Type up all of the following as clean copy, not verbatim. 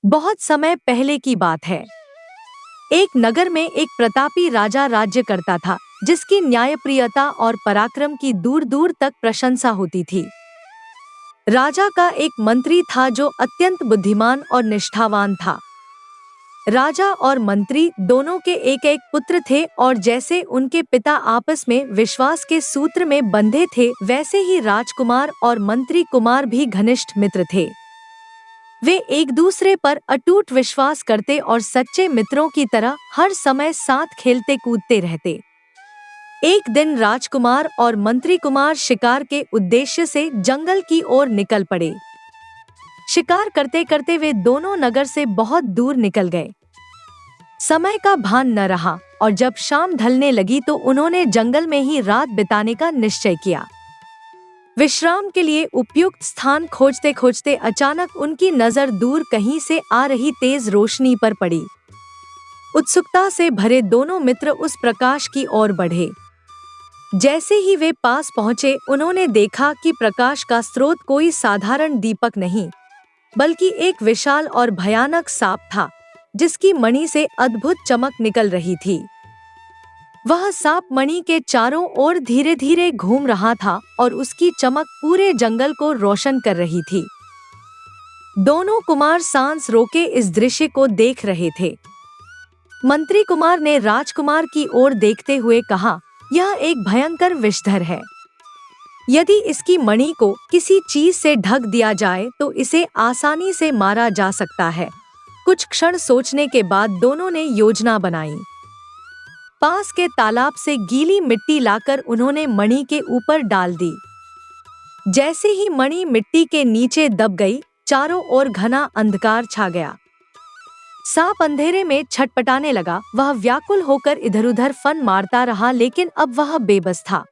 बहुत समय पहले की बात है। एक नगर में एक प्रतापी राजा राज्य करता था, जिसकी न्यायप्रियता और पराक्रम की दूर दूर तक प्रशंसा होती थी। राजा का एक मंत्री था जो अत्यंत बुद्धिमान और निष्ठावान था। राजा और मंत्री दोनों के एक एक पुत्र थे और जैसे उनके पिता आपस में विश्वास के सूत्र में बंधे थे, वैसे ही राजकुमार और मंत्री कुमार भी घनिष्ठ मित्र थे। वे एक दूसरे पर अटूट विश्वास करते और सच्चे मित्रों की तरह हर समय साथ खेलते कूदते रहते। एक दिन राजकुमार और मंत्री कुमार शिकार के उद्देश्य से जंगल की ओर निकल पड़े। शिकार करते करते वे दोनों नगर से बहुत दूर निकल गए। समय का भान न रहा और जब शाम ढलने लगी तो उन्होंने जंगल में ही रात बिताने का निश्चय किया। विश्राम के लिए उपयुक्त स्थान खोजते खोजते अचानक उनकी नजर दूर कहीं से आ रही तेज रोशनी पर पड़ी। उत्सुकता से भरे दोनों मित्र उस प्रकाश की ओर बढ़े। जैसे ही वे पास पहुंचे, उन्होंने देखा कि प्रकाश का स्रोत कोई साधारण दीपक नहीं, बल्कि एक विशाल और भयानक सांप था, जिसकी मणि से अद्भुत चमक निकल रही थी। वह सांप मणि के चारों ओर धीरे धीरे घूम रहा था और उसकी चमक पूरे जंगल को रोशन कर रही थी। दोनों कुमार सांस रोके इस दृश्य को देख रहे थे। मंत्री कुमार ने राजकुमार की ओर देखते हुए कहा, यह एक भयंकर विषधर है। यदि इसकी मणि को किसी चीज से ढक दिया जाए तो इसे आसानी से मारा जा सकता है। कुछ क्षण सोचने के बाद दोनों ने योजना बनाई। पास के तालाब से गीली मिट्टी लाकर उन्होंने मणि के ऊपर डाल दी। जैसे ही मणि मिट्टी के नीचे दब गई, चारों ओर घना अंधकार छा गया। सांप अंधेरे में छटपटाने लगा। वह व्याकुल होकर इधर-उधर फन मारता रहा, लेकिन अब वह बेबस था।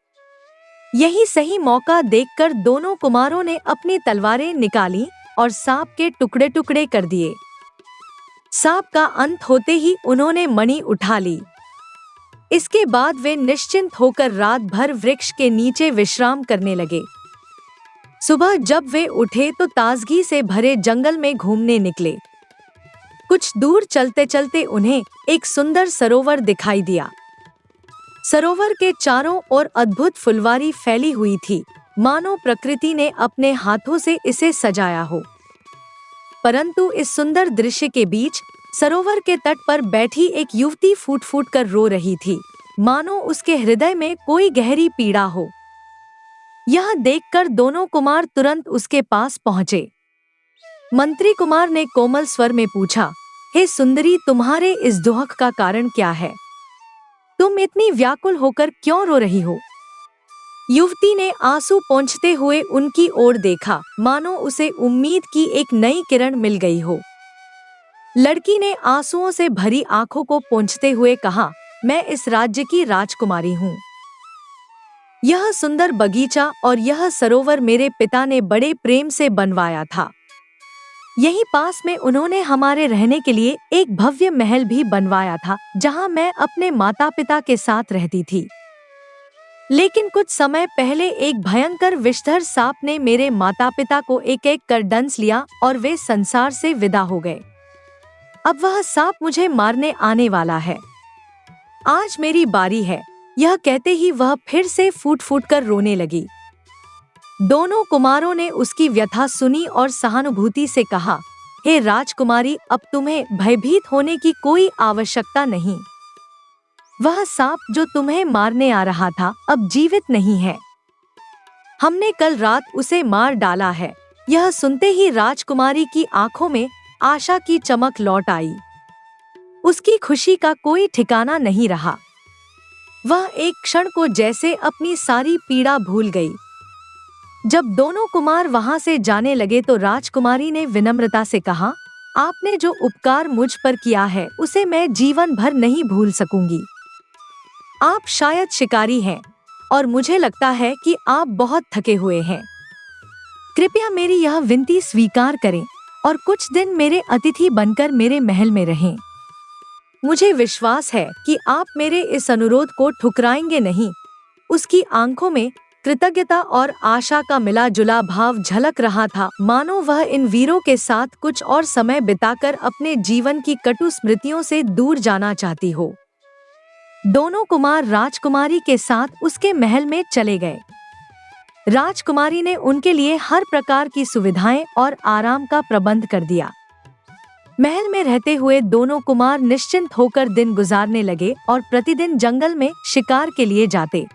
यही सही मौका देखकर दोनों कुमारों ने अपनी तलवारें निकाली और सांप के टुकड़े टुकड़े कर दिए। सांप का अंत होते ही उन्होंने मणि उठा ली। इसके बाद वे निश्चिंत होकर रात भर वृक्ष के नीचे विश्राम करने लगे। सुबह जब वे उठे तो ताजगी से भरे जंगल में घूमने निकले। कुछ दूर चलते चलते उन्हें एक सुंदर सरोवर दिखाई दिया। सरोवर के चारों ओर अद्भुत फुलवारी फैली हुई थी, मानो प्रकृति ने अपने हाथों से इसे सजाया हो। परंतु इस सुंदर दृश्य के बीच सरोवर के तट पर बैठी एक युवती फूट फूट कर रो रही थी, मानो उसके हृदय में कोई गहरी पीड़ा हो। यह देखकर दोनों कुमार तुरंत उसके पास पहुंचे। मंत्री कुमार ने कोमल स्वर में पूछा, हे सुंदरी, तुम्हारे इस दुख का कारण क्या है? तुम इतनी व्याकुल होकर क्यों रो रही हो? युवती ने आंसू पोंछते हुए उनकी ओर देखा, मानो उसे उम्मीद की एक नई किरण मिल गई हो। लड़की ने आंसुओं से भरी आंखों को पोंछते हुए कहा, मैं इस राज्य की राजकुमारी हूँ। यह सुंदर बगीचा और यह सरोवर मेरे पिता ने बड़े प्रेम से बनवाया था। यहीं पास में उन्होंने हमारे रहने के लिए एक भव्य महल भी बनवाया था, जहाँ मैं अपने माता पिता के साथ रहती थी। लेकिन कुछ समय पहले एक भयंकर विषधर सांप ने मेरे माता पिता को एक एक कर डंस लिया और वे संसार से विदा हो गए। अब वह सांप मुझे मारने आने वाला है। आज मेरी बारी है। यह कहते ही वह फिर से फूट फूट कर रोने लगी। दोनों कुमारों ने उसकी व्यथा सुनी और सहानुभूति से कहा, हे राजकुमारी, अब तुम्हें भयभीत होने की कोई आवश्यकता नहीं। वह सांप जो तुम्हें मारने आ रहा था अब जीवित नहीं है। हमने कल रात उसे मार डाला है। यह सुनते ही राजकुमारी की आंखों में आशा की चमक लौट आई। उसकी खुशी का कोई ठिकाना नहीं रहा। वह एक क्षण को जैसे अपनी सारी पीड़ा भूल गई। जब दोनों कुमार वहां से जाने लगे तो राजकुमारी ने विनम्रता से कहा, आपने जो उपकार मुझ पर किया है उसे मैं जीवन भर नहीं भूल सकूंगी। आप शायद शिकारी हैं और मुझे लगता है कि आप बहुत थके हुए हैं। कृपया मेरी यह विनती स्वीकार करें और कुछ दिन मेरे अतिथि बनकर मेरे महल में रहें। मुझे विश्वास है कि आप मेरे इस अनुरोध को ठुकराएंगे नहीं। उसकी आंखों में कृतज्ञता और आशा का मिला जुला भाव झलक रहा था, मानो वह इन वीरों के साथ कुछ और समय बिताकर अपने जीवन की कटु स्मृतियों से दूर जाना चाहती हो। दोनों कुमार राजकुमारी के साथ उसके महल में चले गए। राजकुमारी ने उनके लिए हर प्रकार की सुविधाएं और आराम का प्रबंध कर दिया। महल में रहते हुए दोनों कुमार निश्चिंत होकर दिन गुजारने लगे और प्रतिदिन जंगल में शिकार के लिए जाते।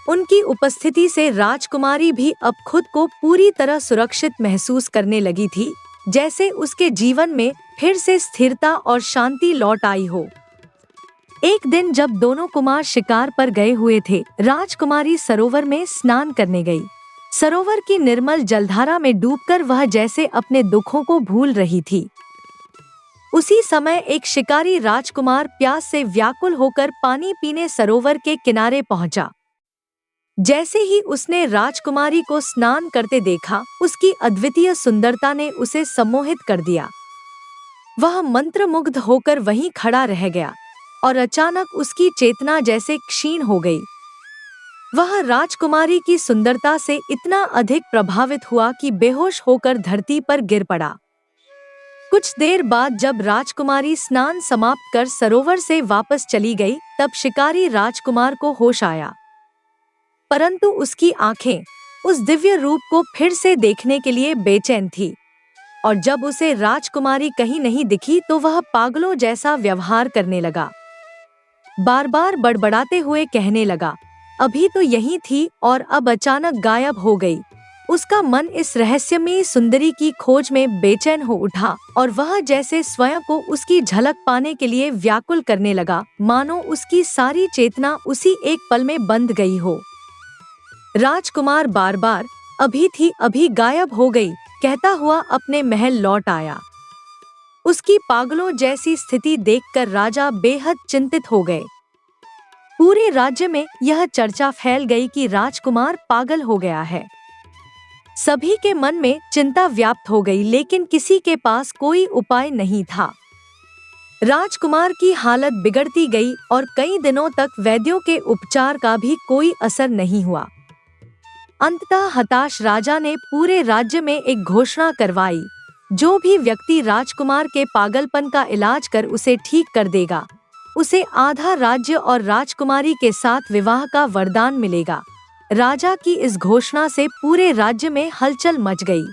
उनकी उपस्थिति से राजकुमारी भी अब खुद को पूरी तरह सुरक्षित महसूस करने लगी थी, जैसे उसके जीवन में फिर से स्थिरता और शांति लौट आई हो। एक दिन जब दोनों कुमार शिकार पर गए हुए थे, राजकुमारी सरोवर में स्नान करने गई। सरोवर की निर्मल जलधारा में डूबकर वह जैसे अपने दुखों को भूल रही थी। उसी समय एक शिकारी राजकुमार प्यास से व्याकुल होकर पानी पीने सरोवर के किनारे पहुंचा। जैसे ही उसने राजकुमारी को स्नान करते देखा, उसकी अद्वितीय सुंदरता ने उसे सम्मोहित कर दिया। वह मंत्रमुग्ध होकर वहीं खड़ा रह गया और अचानक उसकी चेतना जैसे क्षीण हो गई। वह राजकुमारी की सुंदरता से इतना अधिक प्रभावित हुआ कि बेहोश होकर धरती पर गिर पड़ा। कुछ देर बाद जब राजकुमारी स्नान समाप्त कर सरोवर से वापस चली गई, तब शिकारी राजकुमार को होश आया, परंतु उसकी आंखें उस दिव्य रूप को फिर से देखने के लिए बेचैन थी। और जब उसे राजकुमारी कहीं नहीं दिखी तो वह पागलों जैसा व्यवहार करने लगा। बार बार बड़बड़ाते हुए कहने लगा, अभी तो यहीं थी और अब अचानक गायब हो गई। उसका मन इस रहस्यमयी सुंदरी की खोज में बेचैन हो उठा और वह जैसे स्वयं को उसकी झलक पाने के लिए व्याकुल करने लगा, मानो उसकी सारी चेतना उसी एक पल में बंध गई हो। राजकुमार बार बार अभी थी अभी गायब हो गई कहता हुआ अपने महल लौट आया। उसकी पागलों जैसी स्थिति देखकर राजा बेहद चिंतित हो गए। पूरे राज्य में यह चर्चा फैल गई कि राजकुमार पागल हो गया है। सभी के मन में चिंता व्याप्त हो गई, लेकिन किसी के पास कोई उपाय नहीं था। राजकुमार की हालत बिगड़ती गई और कई दिनों तक वैद्यों के उपचार का भी कोई असर नहीं हुआ। अंततः हताश राजा ने पूरे राज्य में एक घोषणा करवाई, जो भी व्यक्ति राजकुमार के पागलपन का इलाज कर उसे ठीक कर देगा, उसे आधा राज्य और राजकुमारी के साथ विवाह का वरदान मिलेगा। राजा की इस घोषणा से पूरे राज्य में हलचल मच गई।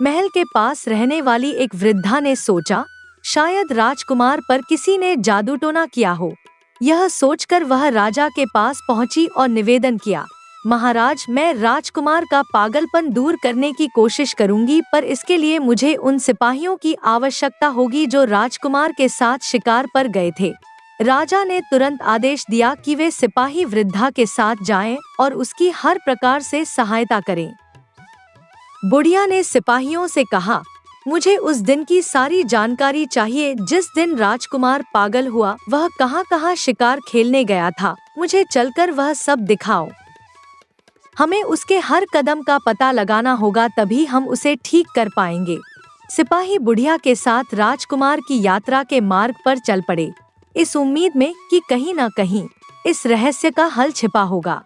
महल के पास रहने वाली एक वृद्धा ने सोचा, शायद राजकुमार पर किसी ने जादू टोना किया हो। यह सोचकर वह राजा के पास पहुंची और निवेदन किया, महाराज, मैं राजकुमार का पागलपन दूर करने की कोशिश करूंगी, पर इसके लिए मुझे उन सिपाहियों की आवश्यकता होगी जो राजकुमार के साथ शिकार पर गए थे। राजा ने तुरंत आदेश दिया कि वे सिपाही वृद्धा के साथ जाएं और उसकी हर प्रकार से सहायता करें। बुढ़िया ने सिपाहियों से कहा, मुझे उस दिन की सारी जानकारी चाहिए जिस दिन राजकुमार पागल हुआ। वह कहाँ-कहाँ शिकार खेलने गया था, मुझे चलकर वह सब दिखाओ। हमें उसके हर कदम का पता लगाना होगा, तभी हम उसे ठीक कर पाएंगे। सिपाही बुढ़िया के साथ राजकुमार की यात्रा के मार्ग पर चल पड़े, इस उम्मीद में कि कहीं न कहीं इस रहस्य का हल छिपा होगा।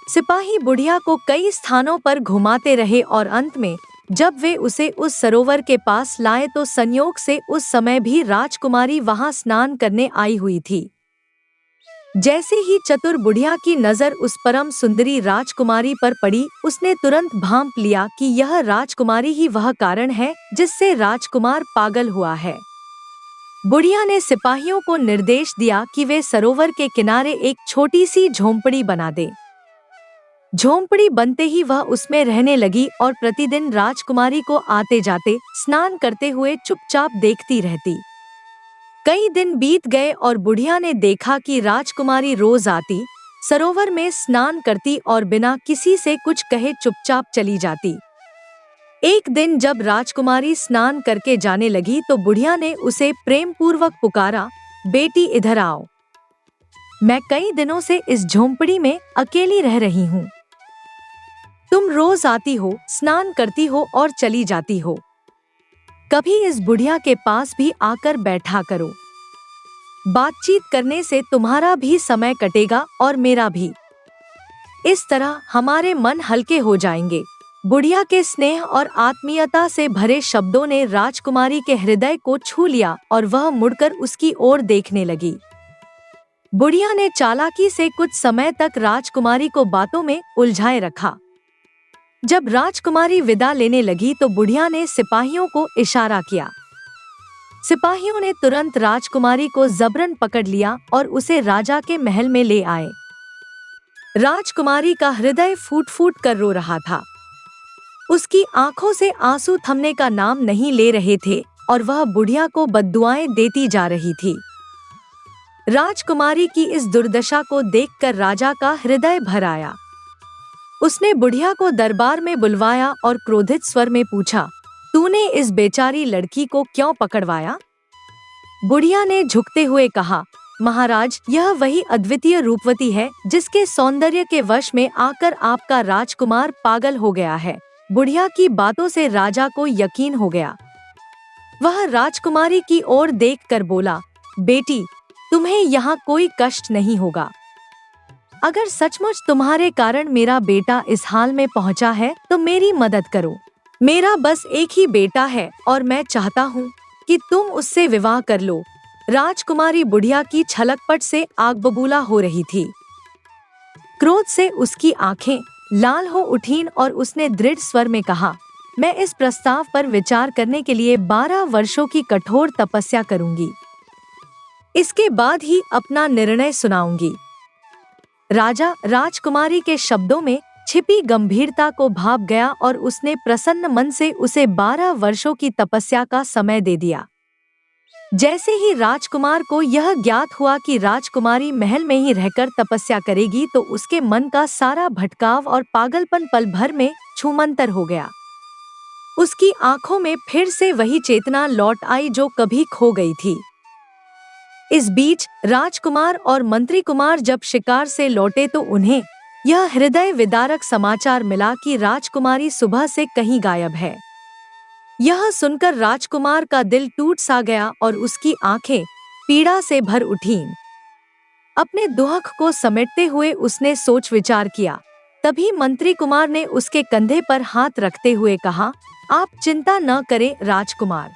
सिपाही बुढ़िया को कई स्थानों पर घुमाते रहे और अंत में जब वे उसे उस सरोवर के पास लाए तो संयोग से उस समय भी राजकुमारी वहां स्नान करने आई हुई थी। जैसे ही चतुर बुढ़िया की नजर उस परम सुंदरी राजकुमारी पर पड़ी, उसने तुरंत भांप लिया कि यह राजकुमारी ही वह कारण है जिससे राजकुमार पागल हुआ है। बुढ़िया ने सिपाहियों को निर्देश दिया कि वे सरोवर के किनारे एक छोटी सी झोंपड़ी बना दे। झोंपड़ी बनते ही वह उसमें रहने लगी और प्रतिदिन राजकुमारी को आते जाते स्नान करते हुए चुपचाप देखती रहती। कई दिन बीत गए और बुढ़िया ने देखा कि राजकुमारी रोज आती, सरोवर में स्नान करती और बिना किसी से कुछ कहे चुपचाप चली जाती। एक दिन जब राजकुमारी स्नान करके जाने लगी तो बुढ़िया ने उसे प्रेम पूर्वक पुकारा, बेटी इधर आओ। मैं कई दिनों से इस झोंपड़ी में अकेली रह रही हूँ। तुम रोज आती हो, स्नान करती हो और चली जाती हो। कभी इस बुढ़िया के पास भी आकर बैठा करो। बातचीत करने से तुम्हारा भी समय कटेगा और मेरा भी। इस तरह हमारे मन हल्के हो जाएंगे। बुढ़िया के स्नेह और आत्मीयता से भरे शब्दों ने राजकुमारी के हृदय को छू लिया और वह मुड़कर उसकी ओर देखने लगी। बुढ़िया ने चालाकी से कुछ समय तक राजकुमारी को बातों में उलझाए रखा। जब राजकुमारी विदा लेने लगी तो बुढ़िया ने सिपाहियों को इशारा किया। सिपाहियों ने तुरंत राजकुमारी को जबरन पकड़ लिया और उसे राजा के महल में ले आए। राजकुमारी का हृदय फूट फूट कर रो रहा था। उसकी आंखों से आंसू थमने का नाम नहीं ले रहे थे और वह बुढ़िया को बद्दुआएं देती जा रही थी। राजकुमारी की इस दुर्दशा को देखकर राजा का हृदय भर आया। उसने बुढ़िया को दरबार में बुलवाया और क्रोधित स्वर में पूछा, तूने इस बेचारी लड़की को क्यों पकड़वाया? बुढ़िया ने झुकते हुए कहा, महाराज, यह वही अद्वितीय रूपवती है जिसके सौंदर्य के वश में आकर आपका राजकुमार पागल हो गया है। बुढ़िया की बातों से राजा को यकीन हो गया। वह राजकुमारी की ओर देखकर बोला, बेटी, तुम्हें यहाँ कोई कष्ट नहीं होगा। अगर सचमुच तुम्हारे कारण मेरा बेटा इस हाल में पहुँचा है तो मेरी मदद करो। मेरा बस एक ही बेटा है और मैं चाहता हूँ कि तुम उससे विवाह कर लो। राजकुमारी बुढ़िया की छलकपट से आग बबूला हो रही थी। क्रोध से उसकी आंखें लाल हो उठीं और उसने दृढ़ स्वर में कहा, मैं इस प्रस्ताव पर विचार करने के लिए 12 वर्षों की कठोर तपस्या करूंगी। इसके बाद ही अपना निर्णय सुनाऊंगी। राजा राजकुमारी के शब्दों में छिपी गंभीरता को भाप गया और उसने प्रसन्न मन से उसे 12 वर्षों की तपस्या का समय दे दिया। जैसे ही राजकुमार को यह ज्ञात हुआ कि राजकुमारी महल में ही रहकर तपस्या करेगी तो उसके मन का सारा भटकाव और पागलपन पल भर में छूमंतर हो गया। उसकी आंखों में फिर से वही चेतना लौट आई जो कभी खो गई थी। इस बीच राजकुमार और मंत्री कुमार जब शिकार से लौटे तो उन्हें यह हृदय विदारक समाचार मिला कि राजकुमारी सुबह से कहीं गायब है। यह सुनकर राजकुमार का दिल टूट सा गया और उसकी आंखें पीड़ा से भर उठीं। अपने दुख को समेटते हुए उसने सोच विचार किया। तभी मंत्री कुमार ने उसके कंधे पर हाथ रखते हुए कहा, आप चिंता न करें राजकुमार,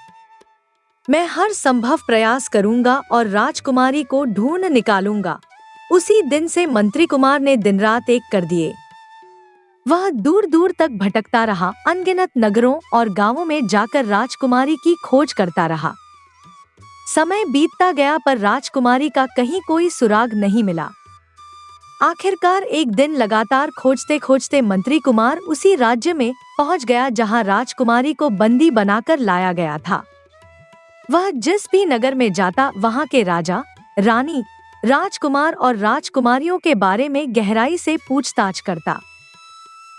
मैं हर संभव प्रयास करूंगा और राजकुमारी को ढूंढ निकालूंगा। उसी दिन से मंत्री कुमार ने दिन रात एक कर दिए। वह दूर दूर तक भटकता रहा, अनगिनत नगरों और गांवों में जाकर राजकुमारी की खोज करता रहा। समय बीतता गया पर राजकुमारी का कहीं कोई सुराग नहीं मिला। आखिरकार एक दिन लगातार खोजते खोजते मंत्री कुमार उसी राज्य में पहुंच गया जहां राजकुमारी को बंदी बनाकर लाया गया था। वह जिस भी नगर में जाता वहां के राजा, रानी, राजकुमार और राजकुमारियों के बारे में गहराई से पूछताछ करता।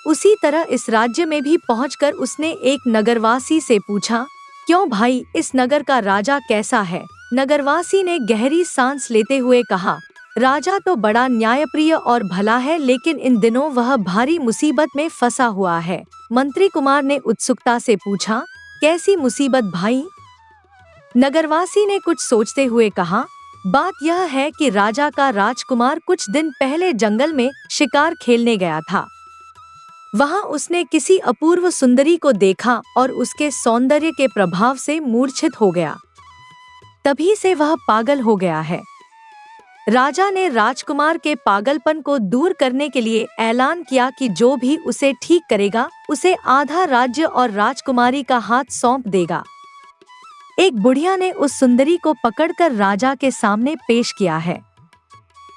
उसी तरह इस राज्य में भी पहुंचकर उसने एक नगरवासी से पूछा, क्यों भाई, इस नगर का राजा कैसा है? नगरवासी ने गहरी सांस लेते हुए कहा, राजा तो बड़ा न्यायप्रिय और भला है, लेकिन इन दिनों वह भारी मुसीबत में फंसा हुआ है। मंत्री कुमार ने उत्सुकता से पूछा, कैसी मुसीबत भाई? नगरवासी ने कुछ सोचते हुए कहा, बात यह है कि राजा का राजकुमार कुछ दिन पहले जंगल में शिकार खेलने गया था। वहां उसने किसी अपूर्व सुंदरी को देखा और उसके सौंदर्य के प्रभाव से मूर्छित हो गया। तभी से वह पागल हो गया है। राजा ने राजकुमार के पागलपन को दूर करने के लिए ऐलान किया कि जो भी उसे ठीक करेगा उसे आधा राज्य और राजकुमारी का हाथ सौंप देगा। एक बुढ़िया ने उस सुंदरी को पकड़कर राजा के सामने पेश किया है।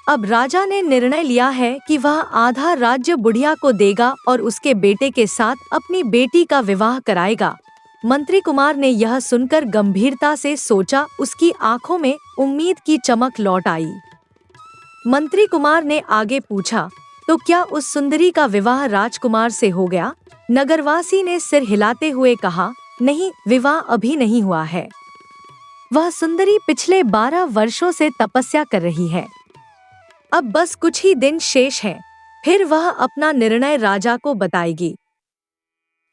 अब राजा ने निर्णय लिया है कि वह आधा राज्य बुढ़िया को देगा और उसके बेटे के साथ अपनी बेटी का विवाह कराएगा। मंत्री कुमार ने यह सुनकर गंभीरता से सोचा। उसकी आंखों में उम्मीद की चमक लौट आई। मंत्री कुमार ने आगे पूछा, तो क्या उस सुंदरी का विवाह राजकुमार से हो गया? नगरवासी ने सिर हिलाते हुए कहा, नहीं, विवाह अभी नहीं हुआ है। वह सुंदरी पिछले 12 वर्षों से तपस्या कर रही है। अब बस कुछ ही दिन शेष हैं, फिर वह अपना निर्णय राजा को बताएगी।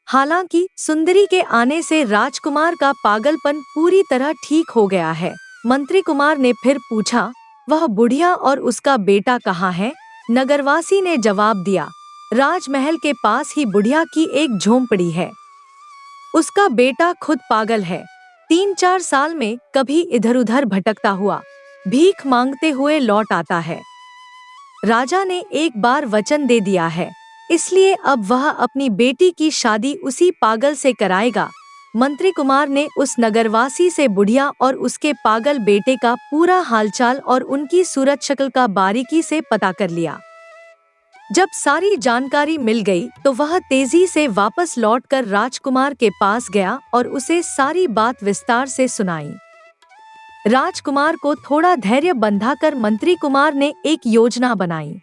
हालांकि सुंदरी के आने से राजकुमार का पागलपन पूरी तरह ठीक हो गया है। मंत्री कुमार ने फिर पूछा, वह बुढ़िया और उसका बेटा कहाँ है? नगरवासी ने जवाब दिया, राजमहल के पास ही बुढ़िया की एक झोंपड़ी है। उसका बेटा खुद पागल है। 3-4 साल में कभी इधर उधर भटकता हुआ भीख मांगते हुए लौट आता है। राजा ने एक बार वचन दे दिया है, इसलिए अब वह अपनी बेटी की शादी उसी पागल से कराएगा। मंत्री कुमार ने उस नगरवासी से बुढ़िया और उसके पागल बेटे का पूरा हालचाल और उनकी सूरत शक्ल का बारीकी से पता कर लिया। जब सारी जानकारी मिल गई तो वह तेजी से वापस लौटकर राजकुमार के पास गया और उसे सारी बात विस्तार से सुनाई। राजकुमार को थोड़ा धैर्य बंधाकर मंत्री कुमार ने एक योजना बनाई।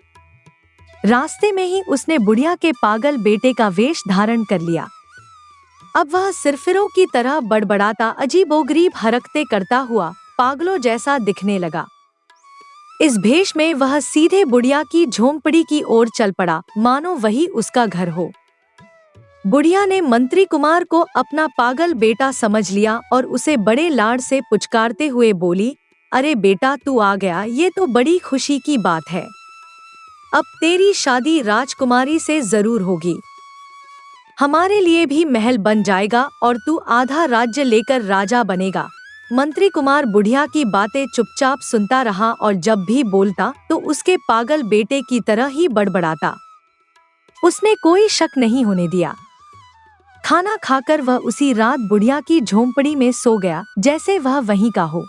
रास्ते में ही उसने बुढ़िया के पागल बेटे का वेश धारण कर लिया। अब वह सिरफिरों की तरह बड़बड़ाता अजीबोगरीब हरकतें करता हुआ पागलों जैसा दिखने लगा। इस भेष में वह सीधे बुढ़िया की झोंपड़ी की ओर चल पड़ा, मानो वही उसका घर हो। बुढ़िया ने मंत्री कुमार को अपना पागल बेटा समझ लिया और उसे बड़े लाड से पुचकारते हुए बोली, अरे बेटा तू आ गया, ये तो बड़ी खुशी की बात है। अब तेरी शादी राजकुमारी से जरूर होगी। हमारे लिए भी महल बन जाएगा और तू आधा राज्य लेकर राजा बनेगा। मंत्री कुमार बुढ़िया की बातें चुपचाप सुनता रहा और जब भी बोलता तो उसके पागल बेटे की तरह ही बड़बड़ाता। उसने कोई शक नहीं होने दिया। खाना खाकर वह उसी रात बुढ़िया की झोंपड़ी में सो गया, जैसे वह वहीं का हो।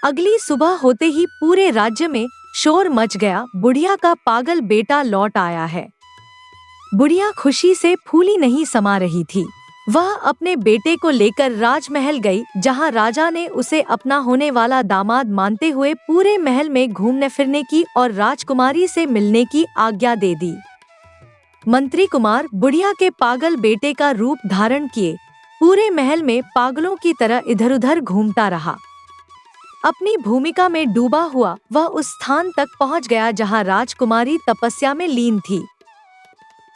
अगली सुबह होते ही पूरे राज्य में शोर मच गया, बुढ़िया का पागल बेटा लौट आया है। बुढ़िया खुशी से फूली नहीं समा रही थी। वह अपने बेटे को लेकर राजमहल गई, जहां राजा ने उसे अपना होने वाला दामाद मानते हुए पूरे महल में घूमने फिरने की और राजकुमारी से मिलने की आज्ञा दे दी। मंत्री कुमार बुढ़िया के पागल बेटे का रूप धारण किए पूरे महल में पागलों की तरह इधर उधर घूमता रहा। अपनी भूमिका में डूबा हुआ वह उस स्थान तक पहुंच गया जहां राजकुमारी तपस्या में लीन थी।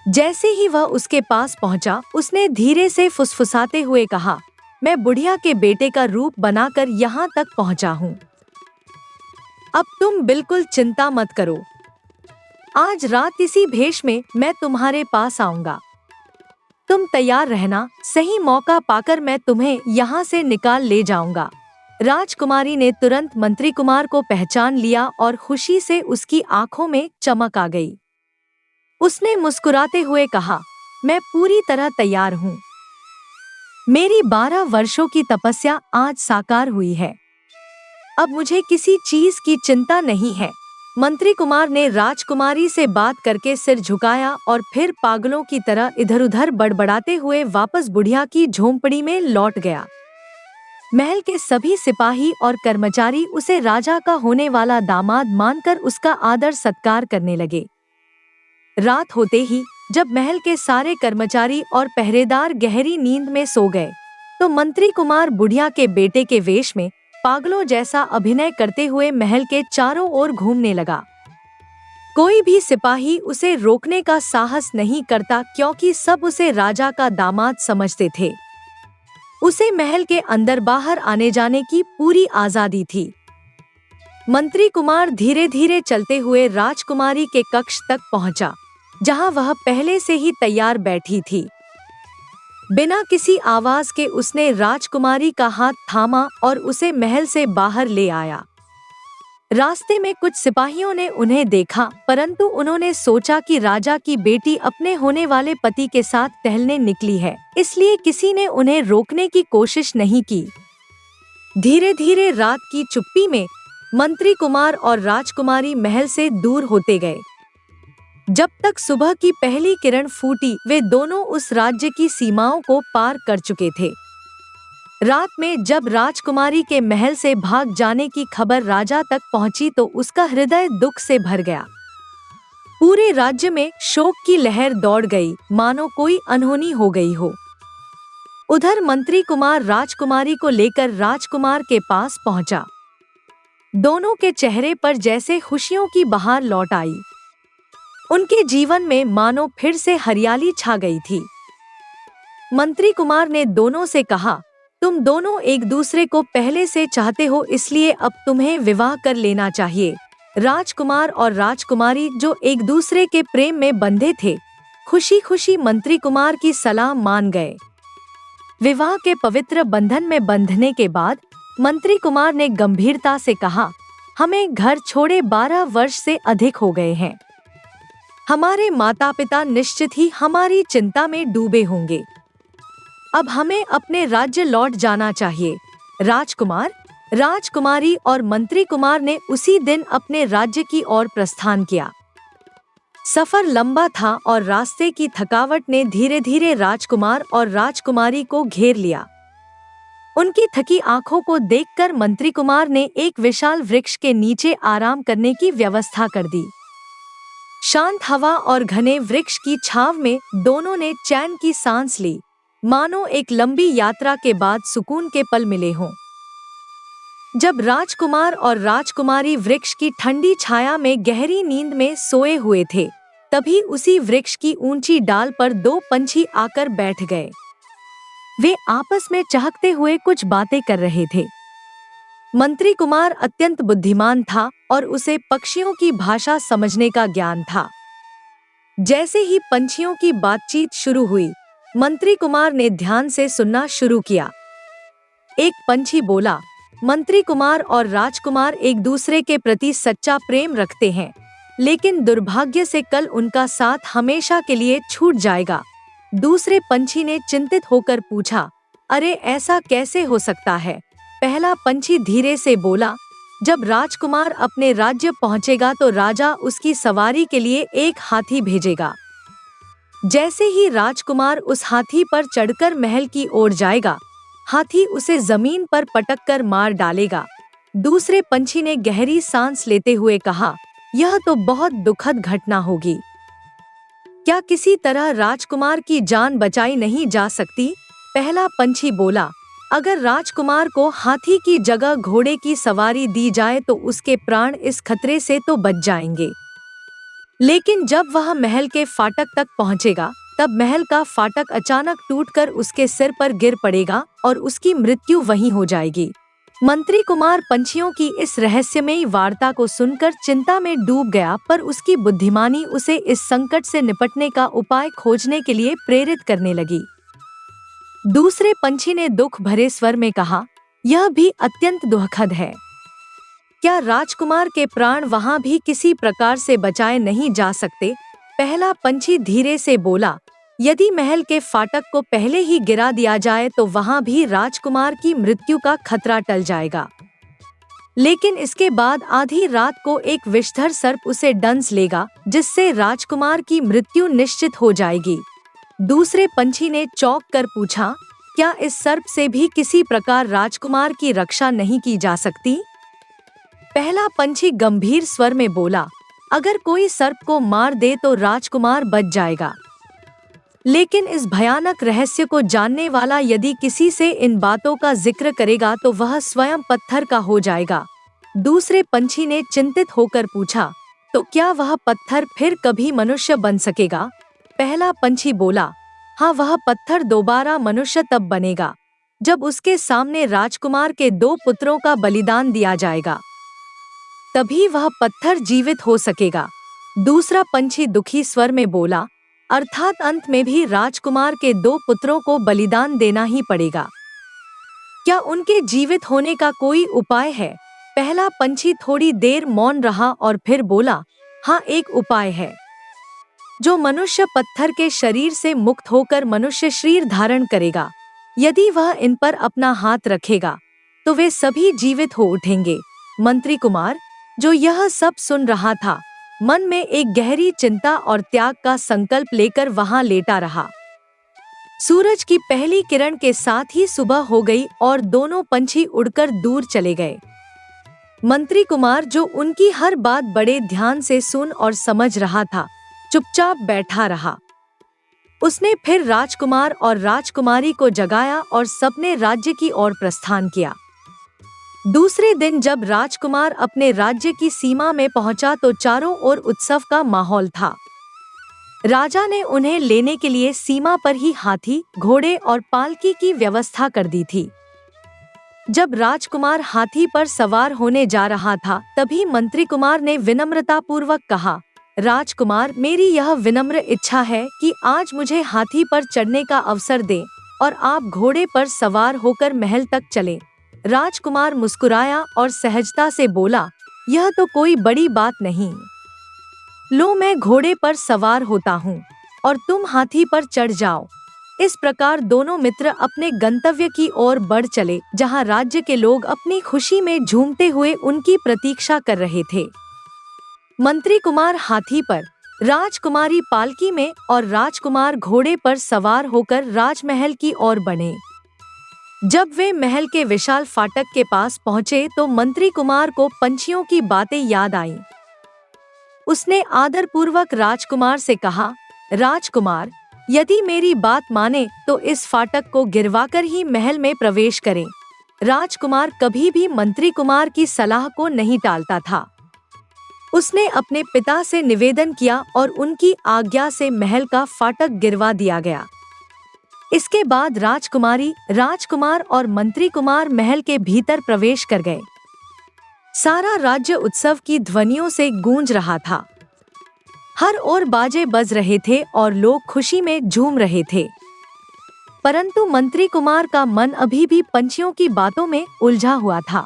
जैसे ही वह उसके पास पहुंचा, उसने धीरे से फुसफुसाते हुए कहा, मैं बुढ़िया के बेटे का रूप बनाकर यहाँ तक पहुंचा हूँ। अब तुम बिल्कुल चिंता मत करो। आज रात इसी भेष में मैं तुम्हारे पास आऊंगा। तुम तैयार रहना, सही मौका पाकर मैं तुम्हें यहाँ से निकाल ले जाऊंगा। राजकुमारी ने तुरंत मंत्री कुमार को पहचान लिया और खुशी से उसकी आंखों में चमक आ गई। उसने मुस्कुराते हुए कहा, मैं पूरी तरह तैयार हूँ। मेरी 12 वर्षों की तपस्या आज साकार हुई है। अब मुझे किसी चीज की चिंता नहीं है। मंत्री कुमार ने राजकुमारी से बात करके सिर झुकाया और फिर पागलों की तरह इधर उधर बड़बड़ाते हुए वापस बुढ़िया की झोंपड़ी में लौट गया। महल के सभी सिपाही और कर्मचारी उसे राजा का होने वाला दामाद मानकर उसका आदर सत्कार करने लगे। रात होते ही जब महल के सारे कर्मचारी और पहरेदार गहरी नींद में सो गए, तो मंत्री कुमार बुढ़िया के बेटे के वेश में पागलों जैसा अभिनय करते हुए महल के चारों ओर घूमने लगा। कोई भी सिपाही उसे रोकने का साहस नहीं करता, क्योंकि सब उसे राजा का दामाद समझते थे। उसे महल के अंदर बाहर आने जाने की पूरी आजादी थी। मंत्री कुमार धीरे धीरे चलते हुए राजकुमारी के कक्ष तक पहुंचा, जहां वह पहले से ही तैयार बैठी थी। बिना किसी आवाज के उसने राजकुमारी का हाथ थामा और उसे महल से बाहर ले आया। रास्ते में कुछ सिपाहियों ने उन्हें देखा, परंतु उन्होंने सोचा कि राजा की बेटी अपने होने वाले पति के साथ टहलने निकली है, इसलिए किसी ने उन्हें रोकने की कोशिश नहीं की। धीरे धीरे रात की चुप्पी में मंत्री कुमार और राजकुमारी महल से दूर होते गए। जब तक सुबह की पहली किरण फूटी, वे दोनों उस राज्य की सीमाओं को पार कर चुके थे। रात में जब राजकुमारी के महल से भाग जाने की खबर राजा तक पहुंची, तो उसका हृदय दुख से भर गया। पूरे राज्य में शोक की लहर दौड़ गई, मानो कोई अनहोनी हो गई हो। उधर मंत्री कुमार राजकुमारी को लेकर राजकुमार के पास पहुंचा। दोनों के चेहरे पर जैसे खुशियों की बहार लौट आई। उनके जीवन में मानो फिर से हरियाली छा गई थी। मंत्री कुमार ने दोनों से कहा, तुम दोनों एक दूसरे को पहले से चाहते हो, इसलिए अब तुम्हें विवाह कर लेना चाहिए। राजकुमार और राजकुमारी जो एक दूसरे के प्रेम में बंधे थे, खुशी खुशी मंत्री कुमार की सलाह मान गए। विवाह के पवित्र बंधन में बंधने के बाद मंत्री कुमार ने गंभीरता से कहा, हमें घर छोड़े 12 वर्ष से अधिक हो गए हैं। हमारे माता पिता निश्चित ही हमारी चिंता में डूबे होंगे। अब हमें अपने राज्य लौट जाना चाहिए। राजकुमार, राजकुमारी और मंत्री कुमार ने उसी दिन अपने राज्य की ओर प्रस्थान किया। सफर लंबा था और रास्ते की थकावट ने धीरे धीरे राजकुमार और राजकुमारी को घेर लिया। उनकी थकी आंखों को देखकर मंत्री कुमार ने एक विशाल वृक्ष के नीचे आराम करने की व्यवस्था कर दी। शांत हवा और घने वृक्ष की छांव में दोनों ने चैन की सांस ली, मानो एक लंबी यात्रा के बाद सुकून के पल मिले हों। जब राजकुमार और राजकुमारी वृक्ष की ठंडी छाया में गहरी नींद में सोए हुए थे, तभी उसी वृक्ष की ऊंची डाल पर 2 पंछी आकर बैठ गए। वे आपस में चहकते हुए कुछ बातें कर रहे थे। मंत्री कुमार अत्यंत बुद्धिमान था और उसे पक्षियों की भाषा समझने का ज्ञान था। जैसे ही पंछियों की बातचीत शुरू हुई, मंत्री कुमार ने ध्यान से सुनना शुरू किया। एक पंछी बोला, मंत्री कुमार और राजकुमार एक दूसरे के प्रति सच्चा प्रेम रखते हैं, लेकिन दुर्भाग्य से कल उनका साथ हमेशा के लिए छूट जाएगा। दूसरे पंछी ने चिंतित होकर पूछा, अरे ऐसा कैसे हो सकता है? पहला पंछी धीरे से बोला, जब राजकुमार अपने राज्य पहुंचेगा तो राजा उसकी सवारी के लिए एक हाथी भेजेगा। जैसे ही राजकुमार उस हाथी पर चढ़कर महल की ओर जाएगा, हाथी उसे जमीन पर पटककर मार डालेगा। दूसरे पंछी ने गहरी सांस लेते हुए कहा, यह तो बहुत दुखद घटना होगी। क्या किसी तरह राजकुमार की जान बचाई नहीं जा सकती? पहला पंछी बोला, अगर राजकुमार को हाथी की जगह घोड़े की सवारी दी जाए तो उसके प्राण इस खतरे से तो बच जाएंगे। लेकिन जब वह महल के फाटक तक पहुंचेगा, तब महल का फाटक अचानक टूटकर उसके सिर पर गिर पड़ेगा और उसकी मृत्यु वहीं हो जाएगी। मंत्री कुमार पंछियों की इस रहस्यमयी वार्ता को सुनकर चिंता में डूब गया, पर उसकी बुद्धिमानी उसे इस संकट से निपटने का उपाय खोजने के लिए प्रेरित करने लगी। दूसरे पंछी ने दुख भरे स्वर में कहा, यह भी अत्यंत दुखद है। क्या राजकुमार के प्राण वहां भी किसी प्रकार से बचाए नहीं जा सकते? पहला पंछी धीरे से बोला, यदि महल के फाटक को पहले ही गिरा दिया जाए तो वहां भी राजकुमार की मृत्यु का खतरा टल जाएगा, लेकिन इसके बाद आधी रात को एक विषधर सर्प उसे डंस लेगा, जिससे राजकुमार की मृत्यु निश्चित हो जाएगी। दूसरे पंछी ने चौंक कर पूछा, क्या इस सर्प से भी किसी प्रकार राजकुमार की रक्षा नहीं की जा सकती? पहला पंछी गंभीर स्वर में बोला, अगर कोई सर्प को मार दे तो राजकुमार बच जाएगा, लेकिन इस भयानक रहस्य को जानने वाला यदि किसी से इन बातों का जिक्र करेगा तो वह स्वयं पत्थर का हो जाएगा। दूसरे पंछी ने चिंतित होकर पूछा, तो क्या वह पत्थर फिर कभी मनुष्य बन सकेगा? पहला पंछी बोला, हाँ, वह पत्थर दोबारा मनुष्य तब बनेगा जब उसके सामने राजकुमार के 2 पुत्रों का बलिदान दिया जाएगा, तभी वह पत्थर जीवित हो सकेगा। दूसरा पंछी दुखी स्वर में बोला, अर्थात अंत में भी राजकुमार के 2 पुत्रों को बलिदान देना ही पड़ेगा। क्या उनके जीवित होने का कोई उपाय है? पहला पंछी थोड़ी देर मौन रहा और फिर बोला, हाँ, एक उपाय है। जो मनुष्य पत्थर के शरीर से मुक्त होकर मनुष्य शरीर धारण करेगा, यदि वह इन पर अपना हाथ रखेगा तो वे सभी जीवित हो उठेंगे। मंत्री कुमार, जो यह सब सुन रहा था, मन में एक गहरी चिंता और त्याग का संकल्प लेकर वहां लेटा रहा। सूरज की पहली किरण के साथ ही सुबह हो गई और दोनों पंछी उड़कर दूर चले गए। मंत्री कुमार, जो उनकी हर बात बड़े ध्यान से सुन और समझ रहा था, चुपचाप बैठा रहा। उसने फिर राजकुमार और राजकुमारी को जगाया और सबने राज्य की ओर प्रस्थान किया। दूसरे दिन जब राजकुमार अपने राज्य की सीमा में पहुंचा तो चारों ओर उत्सव का माहौल था। राजा ने उन्हें लेने के लिए सीमा पर ही हाथी, घोड़े और पालकी की व्यवस्था कर दी थी। जब राजकुमार हाथी पर सवार होने जा रहा था, तभी मंत्री कुमार ने विनम्रता पूर्वक कहा, राजकुमार, मेरी यह विनम्र इच्छा है कि आज मुझे हाथी पर चढ़ने का अवसर दें और आप घोड़े पर सवार होकर महल तक चलें। राजकुमार मुस्कुराया और सहजता से बोला, यह तो कोई बड़ी बात नहीं। लो, मैं घोड़े पर सवार होता हूँ और तुम हाथी पर चढ़ जाओ। इस प्रकार दोनों मित्र अपने गंतव्य की ओर बढ़ चले, जहाँ राज्य के लोग अपनी खुशी में झूमते हुए उनकी प्रतीक्षा कर रहे थे। मंत्री कुमार हाथी पर, राजकुमारी पालकी में और राजकुमार घोड़े पर सवार होकर राजमहल की ओर बढ़े। जब वे महल के विशाल फाटक के पास पहुँचे तो मंत्री कुमार को पंछियों की बातें याद आईं। उसने आदरपूर्वक राजकुमार से कहा, राजकुमार, यदि मेरी बात माने तो इस फाटक को गिरवाकर ही महल में प्रवेश करें। राजकुमार कभी भी मंत्री कुमार की सलाह को नहीं टालता था। उसने अपने पिता से निवेदन किया और उनकी आज्ञा से महल का फाटक गिरवा दिया गया। इसके बाद राजकुमारी, राजकुमार और मंत्री कुमार महल के भीतर प्रवेश कर गए। सारा राज्य उत्सव की ध्वनियों से गूंज रहा था। हर ओर बाजे बज रहे थे और लोग खुशी में झूम रहे थे। परंतु मंत्री कुमार का मन अभी भी पंछियों की बातों में उलझा हुआ था।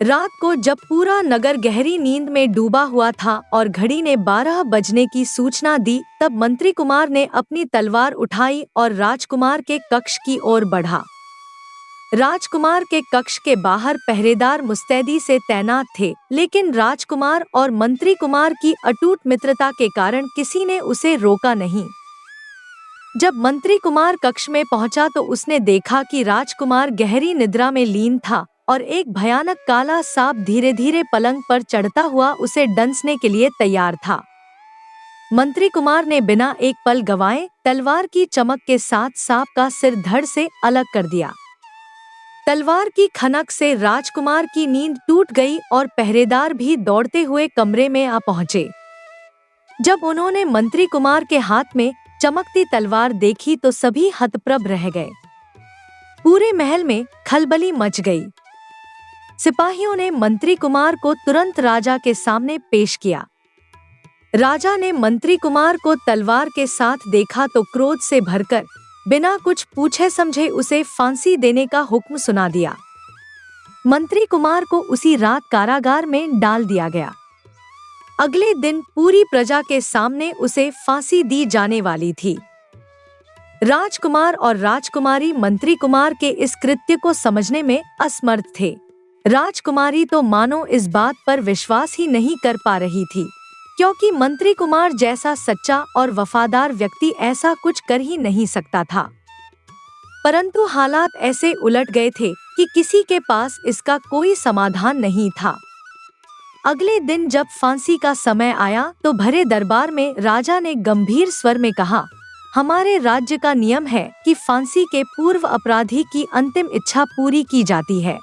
रात को जब पूरा नगर गहरी नींद में डूबा हुआ था और घड़ी ने 12 बजने की सूचना दी, तब मंत्री कुमार ने अपनी तलवार उठाई और राजकुमार के कक्ष की ओर बढ़ा। राजकुमार के कक्ष के बाहर पहरेदार मुस्तैदी से तैनात थे, लेकिन राजकुमार और मंत्री कुमार की अटूट मित्रता के कारण किसी ने उसे रोका नहीं। जब मंत्री कुमार कक्ष में पहुंचा तो उसने देखा कि राजकुमार गहरी निद्रा में लीन था और एक भयानक काला सांप धीरे धीरे पलंग पर चढ़ता हुआ उसे डंसने के लिए तैयार था। मंत्री कुमार ने बिना एक पल गवाए तलवार की चमक के साथ सांप का सिर धड़ से अलग कर दिया। तलवार की खनक से राजकुमार की नींद टूट गई और पहरेदार भी दौड़ते हुए कमरे में आ पहुंचे। जब उन्होंने मंत्री कुमार के हाथ में चमकती तलवार देखी तो सभी हतप्रभ रह गए। पूरे महल में खलबली मच गई। सिपाहियों ने मंत्री कुमार को तुरंत राजा के सामने पेश किया। राजा ने मंत्री कुमार को तलवार के साथ देखा तो क्रोध से भरकर बिना कुछ पूछे समझे उसे फांसी देने का हुक्म सुना दिया। मंत्री कुमार को उसी रात कारागार में डाल दिया गया। अगले दिन पूरी प्रजा के सामने उसे फांसी दी जाने वाली थी। राजकुमार और राजकुमारी मंत्री कुमार के इस कृत्य को समझने में असमर्थ थे। राजकुमारी तो मानो इस बात पर विश्वास ही नहीं कर पा रही थी, क्योंकि मंत्री कुमार जैसा सच्चा और वफादार व्यक्ति ऐसा कुछ कर ही नहीं सकता था। परंतु हालात ऐसे उलट गए थे कि किसी के पास इसका कोई समाधान नहीं था। अगले दिन जब फांसी का समय आया तो भरे दरबार में राजा ने गंभीर स्वर में कहा, हमारे राज्य का नियम है कि फांसी के पूर्व अपराधी की अंतिम इच्छा पूरी की जाती है।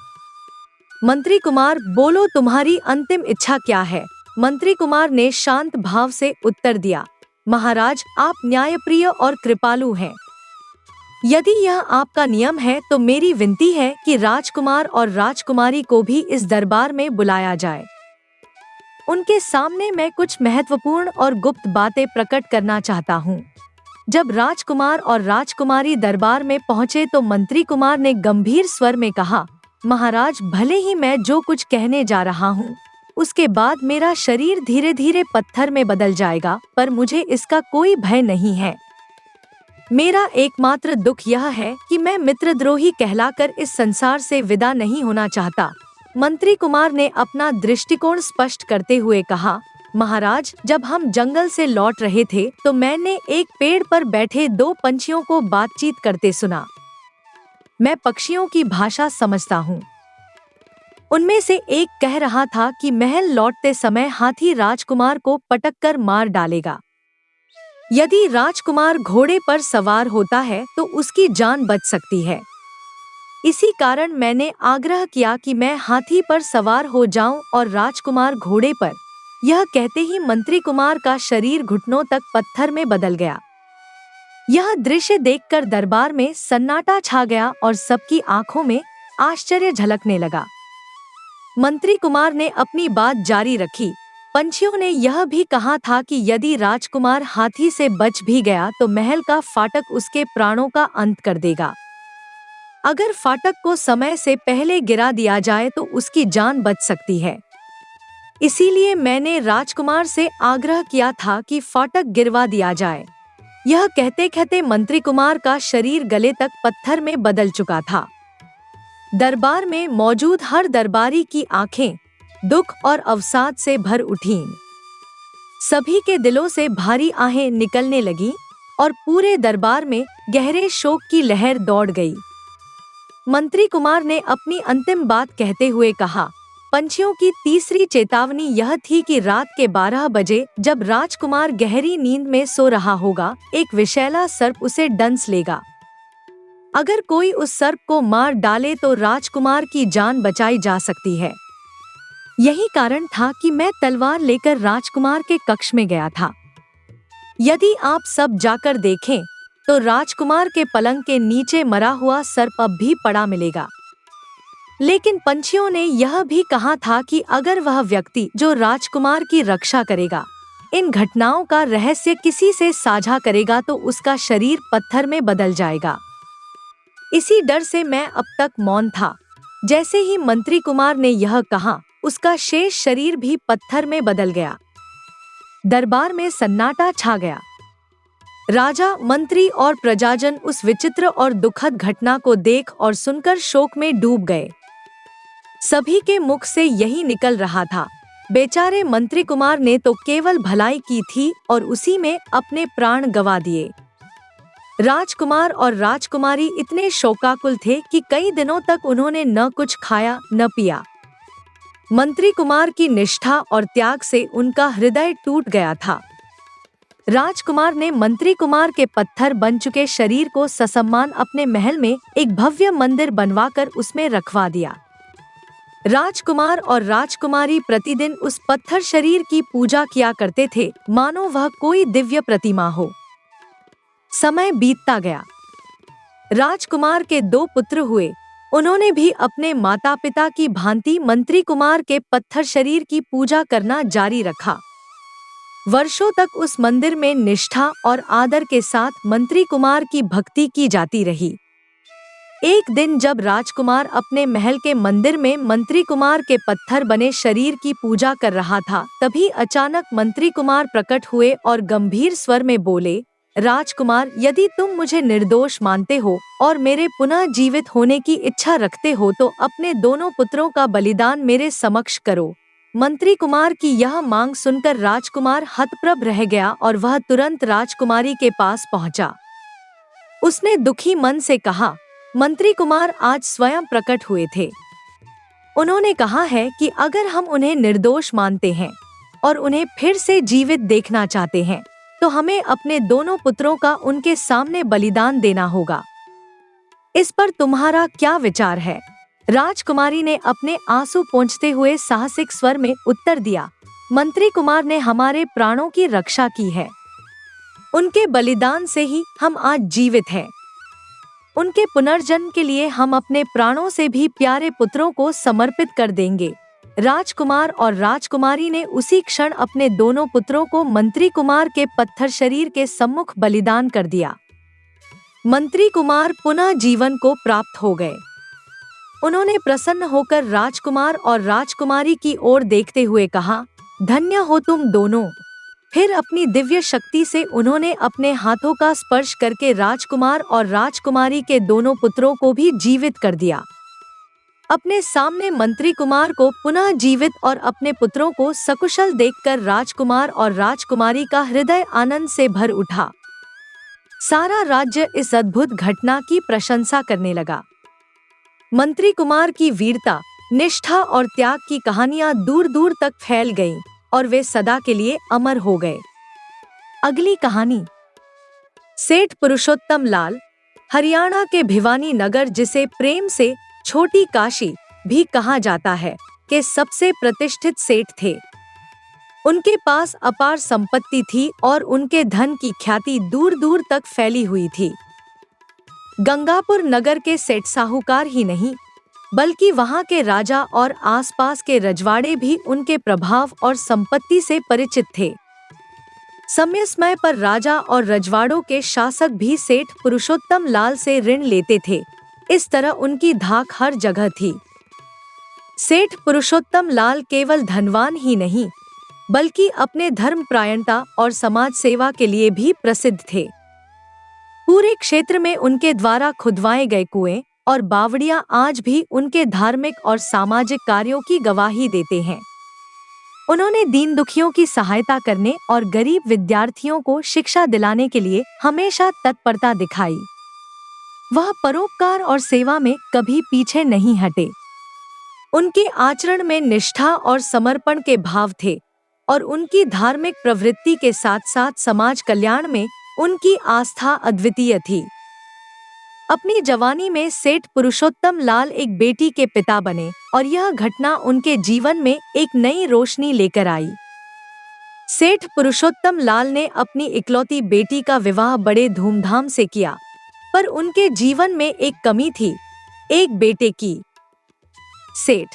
मंत्री कुमार, बोलो, तुम्हारी अंतिम इच्छा क्या है? मंत्री कुमार ने शांत भाव से उत्तर दिया, महाराज, आप न्यायप्रिय और कृपालु हैं। यदि यह आपका नियम है तो मेरी विनती है कि राजकुमार और राजकुमारी को भी इस दरबार में बुलाया जाए। उनके सामने मैं कुछ महत्वपूर्ण और गुप्त बातें प्रकट करना चाहता हूँ। जब राजकुमार और राजकुमारी दरबार में पहुँचे तो मंत्री कुमार ने गंभीर स्वर में कहा, महाराज, भले ही मैं जो कुछ कहने जा रहा हूँ उसके बाद मेरा शरीर धीरे धीरे पत्थर में बदल जाएगा, पर मुझे इसका कोई भय नहीं है। मेरा एकमात्र दुख यह है कि मैं मित्रद्रोही कहलाकर इस संसार से विदा नहीं होना चाहता। मंत्री कुमार ने अपना दृष्टिकोण स्पष्ट करते हुए कहा, महाराज, जब हम जंगल से लौट रहे थे तो मैंने एक पेड़ पर बैठे 2 पंछियों को बातचीत करते सुना। मैं पक्षियों की भाषा समझता हूँ। उनमें से एक कह रहा था कि महल लौटते समय हाथी राजकुमार को पटककर मार डालेगा। यदि राजकुमार घोड़े पर सवार होता है तो उसकी जान बच सकती है। इसी कारण मैंने आग्रह किया कि मैं हाथी पर सवार हो जाऊं और राजकुमार घोड़े पर। यह कहते ही मंत्री कुमार का शरीर घुटनों तक पत्थर में बदल गया। यह दृश्य देखकर दरबार में सन्नाटा छा गया और सबकी आंखों में आश्चर्य झलकने लगा। मंत्री कुमार ने अपनी बात जारी रखी। पंछियों ने यह भी कहा था कि यदि राजकुमार हाथी से बच भी गया तो महल का फाटक उसके प्राणों का अंत कर देगा। अगर फाटक को समय से पहले गिरा दिया जाए तो उसकी जान बच सकती है। इसीलिए मैंने राजकुमार से आग्रह किया था कि फाटक गिरवा दिया जाए। यह कहते कहते मंत्री कुमार का शरीर गले तक पत्थर में बदल चुका था। दरबार में मौजूद हर दरबारी की आंखें दुख और अवसाद से भर उठीं। सभी के दिलों से भारी आहें निकलने लगीं और पूरे दरबार में गहरे शोक की लहर दौड़ गई। मंत्री कुमार ने अपनी अंतिम बात कहते हुए कहा, पंछियों की तीसरी चेतावनी यह थी कि रात के 12 बजे जब राजकुमार गहरी नींद में सो रहा होगा, एक विषैला सर्प उसे डंस लेगा। अगर कोई उस सर्प को मार डाले तो राजकुमार की जान बचाई जा सकती है। यही कारण था कि मैं तलवार लेकर राजकुमार के कक्ष में गया था। यदि आप सब जाकर देखें तो राजकुमार के पलंग के नीचे मरा हुआ सर्प अब भी पड़ा मिलेगा। लेकिन पंछियों ने यह भी कहा था कि अगर वह व्यक्ति जो राजकुमार की रक्षा करेगा इन घटनाओं का रहस्य किसी से साझा करेगा तो उसका शरीर पत्थर में बदल जाएगा। इसी डर से मैं अब तक मौन था। जैसे ही मंत्री कुमार ने यह कहा, उसका शेष शरीर भी पत्थर में बदल गया। दरबार में सन्नाटा छा गया। राजा, मंत्री और प्रजाजन उस विचित्र और दुखद घटना को देख और सुनकर शोक में डूब गए। सभी के मुख से यही निकल रहा था, बेचारे मंत्री कुमार ने तो केवल भलाई की थी और उसी में अपने प्राण गंवा दिए। राजकुमार और राजकुमारी इतने शोकाकुल थे कि कई दिनों तक उन्होंने न कुछ खाया न पिया। मंत्री कुमार की निष्ठा और त्याग से उनका हृदय टूट गया था। राजकुमार ने मंत्री कुमार के पत्थर बन चुके शरीर को ससम्मान अपने महल में एक भव्य मंदिर बनवाकर उसमें रखवा दिया। राजकुमार और राजकुमारी प्रतिदिन उस पत्थर शरीर की पूजा किया करते थे, मानो वह कोई दिव्य प्रतिमा हो। समय बीतता गया। राजकुमार के 2 पुत्र हुए। उन्होंने भी अपने माता पिता की भांति मंत्री कुमार के पत्थर शरीर की पूजा करना जारी रखा। वर्षों तक उस मंदिर में निष्ठा और आदर के साथ मंत्री कुमार की भक्ति की जाती रही। एक दिन जब राजकुमार अपने महल के मंदिर में मंत्री कुमार के पत्थर बने शरीर की पूजा कर रहा था, तभी अचानक मंत्री कुमार प्रकट हुए और गंभीर स्वर में बोले, राजकुमार, यदि तुम मुझे निर्दोष मानते हो और मेरे पुनः जीवित होने की इच्छा रखते हो तो अपने दोनों पुत्रों का बलिदान मेरे समक्ष करो। मंत्री कुमार की यह मांग सुनकर राजकुमार हतप्रभ रह गया और वह तुरंत राजकुमारी के पास पहुंचा। उसने दुखी मन से कहा, मंत्री कुमार आज स्वयं प्रकट हुए थे। उन्होंने कहा है कि अगर हम उन्हें निर्दोष मानते हैं और उन्हें फिर से जीवित देखना चाहते हैं तो हमें अपने दोनों पुत्रों का उनके सामने बलिदान देना होगा। इस पर तुम्हारा क्या विचार है? राजकुमारी ने अपने आंसू पोंछते हुए साहसिक स्वर में उत्तर दिया, मंत्री कुमार ने हमारे प्राणों की रक्षा की है। उनके बलिदान से ही हम आज जीवित हैं। उनके पुनर्जन्म के लिए हम अपने प्राणों से भी प्यारे पुत्रों को समर्पित कर देंगे। राजकुमार और राजकुमारी ने उसी क्षण अपने दोनों पुत्रों को मंत्री कुमार के पत्थर शरीर के सम्मुख बलिदान कर दिया। मंत्री कुमार पुनः जीवन को प्राप्त हो गए। उन्होंने प्रसन्न होकर राजकुमार और राजकुमारी की ओर देखते हुए कहा, धन्य हो तुम दोनों। फिर अपनी दिव्य शक्ति से उन्होंने अपने हाथों का स्पर्श करके राजकुमार और राजकुमारी के दोनों पुत्रों को भी जीवित कर दिया। अपने सामने मंत्री कुमार को पुनः जीवित और अपने पुत्रों को सकुशल देखकर राजकुमार और राजकुमारी का हृदय आनंद से भर उठा। सारा राज्य इस अद्भुत घटना की प्रशंसा करने लगा। मंत्री कुमार की वीरता, निष्ठा और त्याग की कहानियां दूर दूर तक फैल गईं और वे सदा के लिए अमर हो गए। अगली कहानी। सेठ पुरुषोत्तम लाल हरियाणा के भिवानी नगर, जिसे प्रेम से छोटी काशी भी कहा जाता है, के सबसे प्रतिष्ठित सेठ थे। उनके पास अपार संपत्ति थी और उनके धन की ख्याति दूर दूर तक फैली हुई थी। गंगापुर नगर के सेठ साहूकार ही नहीं बल्कि वहां के राजा और आसपास के रजवाड़े भी उनके प्रभाव और संपत्ति से परिचित थे। समय समय पर राजा और रजवाड़ों के शासक भी सेठ पुरुषोत्तम लाल से ऋण लेते थे। इस तरह उनकी धाक हर जगह थी। सेठ पुरुषोत्तम लाल केवल धनवान ही नहीं, बल्कि अपने धर्मपरायणता और समाज सेवा के लिए भी प्रसिद्ध थे। पूरे क्षेत्र में उनके द्वारा खुदवाए गए कुएं और बावड़ियां आज भी उनके धार्मिक और सामाजिक कार्यों की गवाही देते हैं। उन्होंने दीन दुखियों की सहायता करने और गरीब विद्यार्थियों को शिक्षा दिलाने के लिए हमेशा तत्परता दिखाई। वह परोपकार और सेवा में कभी पीछे नहीं हटे। उनके आचरण में निष्ठा और समर्पण के भाव थे और उनकी धार्मिक प्रवृत्ति के साथ साथ समाज कल्याण में उनकी आस्था अद्वितीय थी। अपनी जवानी में सेठ पुरुषोत्तम लाल एक बेटी के पिता बने और यह घटना उनके जीवन में एक नई रोशनी लेकर आई। सेठ पुरुषोत्तम लाल ने अपनी इकलौती बेटी का विवाह बड़े धूमधाम से किया, पर उनके जीवन में एक कमी थी, एक बेटे की। सेठ,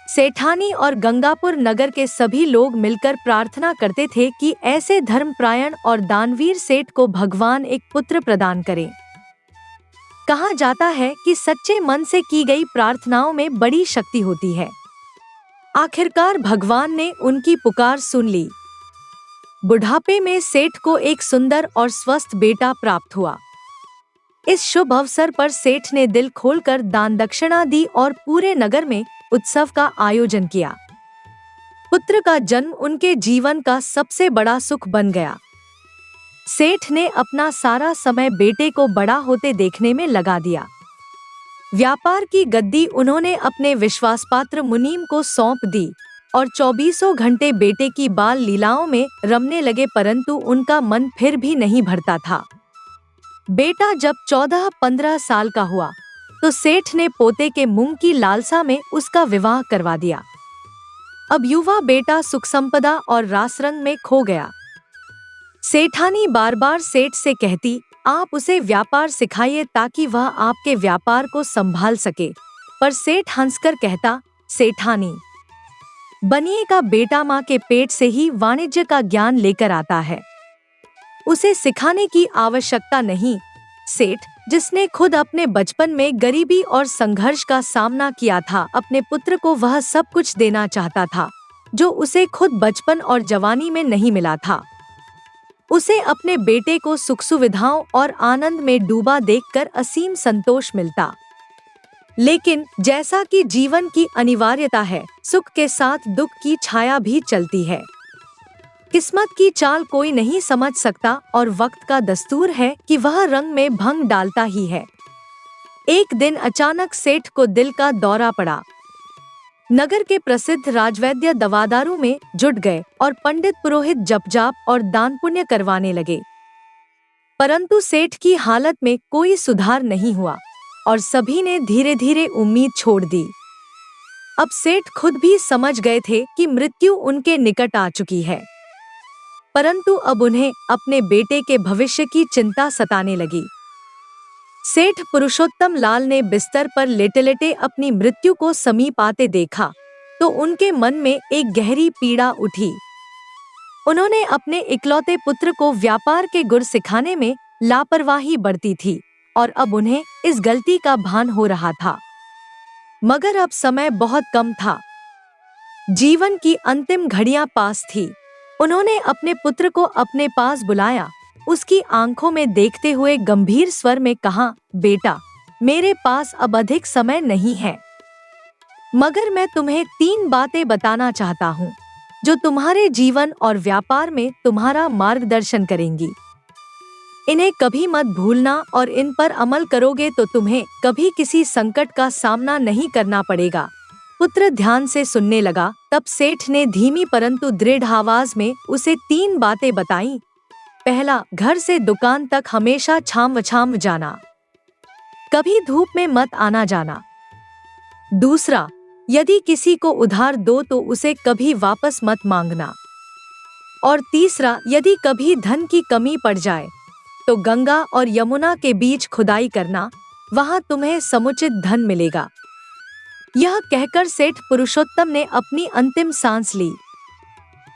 सेठानी और गंगापुर नगर के सभी लोग मिलकर प्रार्थना करते थे कि ऐसे धर्मपरायण और दानवीर सेठ को भगवान एक पुत्र प्रदान करें। कहा जाता है कि सच्चे मन से की गई प्रार्थनाओं में बड़ी शक्ति होती है। आखिरकार भगवान ने उनकी पुकार सुन ली। बुढ़ापे में सेठ को एक सुंदर और स्वस्थ बेटा प्राप्त हुआ। इस शुभ अवसर पर सेठ ने दिल खोलकर दान दक्षिणा दी और पूरे नगर में उत्सव का आयोजन किया। पुत्र का जन्म उनके जीवन का सबसे बड़ा सुख बन गया। सेठ ने अपना सारा समय बेटे को बड़ा होते देखने में लगा दिया। व्यापार की गद्दी उन्होंने अपने विश्वासपात्र मुनीम को सौंप दी और 24 घंटे बेटे की बाल लीलाओं में रमने लगे, परंतु उनका मन फिर भी नहीं भरता था। बेटा जब 14-15 साल का हुआ तो सेठ ने पोते के मुंह की लालसा में उसका विवाह करवा दिया। अब युवा बेटा सुख संपदा और रासरंग में खो गया। सेठानी बार बार सेठ से कहती, आप उसे व्यापार सिखाइए ताकि वह आपके व्यापार को संभाल सके, पर सेठ हंसकर कहता, सेठानी, बनिए का बेटा माँ के पेट से ही वाणिज्य का ज्ञान लेकर आता है, उसे सिखाने की आवश्यकता नहीं। सेठ, जिसने खुद अपने बचपन में गरीबी और संघर्ष का सामना किया था, अपने पुत्र को वह सब कुछ देना चाहता था जो उसे खुद बचपन और जवानी में नहीं मिला था। उसे अपने बेटे को सुख सुविधाओं और आनंद में डूबा देखकर असीम संतोष मिलता। लेकिन जैसा कि जीवन की अनिवार्यता है, सुख के साथ दुख की छाया भी चलती है। किस्मत की चाल कोई नहीं समझ सकता और वक्त का दस्तूर है कि वह रंग में भंग डालता ही है। एक दिन अचानक सेठ को दिल का दौरा पड़ा। नगर के प्रसिद्ध राजवैद्य दवादारों में जुट गए और पंडित पुरोहित जप जाप और दान पुण्य करवाने लगे, परंतु सेठ की हालत में कोई सुधार नहीं हुआ और सभी ने धीरे धीरे उम्मीद छोड़ दी। अब सेठ खुद भी समझ गए थे कि मृत्यु उनके निकट आ चुकी है, परंतु अब उन्हें अपने बेटे के भविष्य की चिंता सताने लगी। सेठ पुरुषोत्तम लाल ने बिस्तर पर लेटे-लेटे अपनी मृत्यु को समीप आते देखा तो उनके मन में एक गहरी पीड़ा उठी। उन्होंने अपने इकलौते पुत्र को व्यापार के गुर सिखाने में लापरवाही बरती थी और अब उन्हें इस गलती का भान हो रहा था। मगर अब समय बहुत कम था। जीवन की अंतिम घड़ियां पास थी। उन्होंने अपने पुत्र को अपने पास बुलाया, उसकी आंखों में देखते हुए गंभीर स्वर में कहा, बेटा, मेरे पास अब अधिक समय नहीं है, मगर मैं तुम्हें 3 बातें बताना चाहता हूँ जो तुम्हारे जीवन और व्यापार में तुम्हारा मार्गदर्शन करेंगी। इन्हें कभी मत भूलना और इन पर अमल करोगे तो तुम्हें कभी किसी संकट का सामना नहीं करना पड़ेगा। पुत्र ध्यान से सुनने लगा। तब सेठ ने धीमी परंतु दृढ़ आवाज में उसे 3 बातें बताईं। पहला, घर से दुकान तक हमेशा छाम जाना, कभी धूप में मत आना जाना। दूसरा, यदि किसी को उधार दो तो उसे कभी वापस मत मांगना। और तीसरा, यदि कभी धन की कमी पड़ जाए तो गंगा और यमुना के बीच खुदाई करना, वहां तुम्हें समुचित धन मिलेगा। यह कहकर सेठ पुरुषोत्तम ने अपनी अंतिम सांस ली।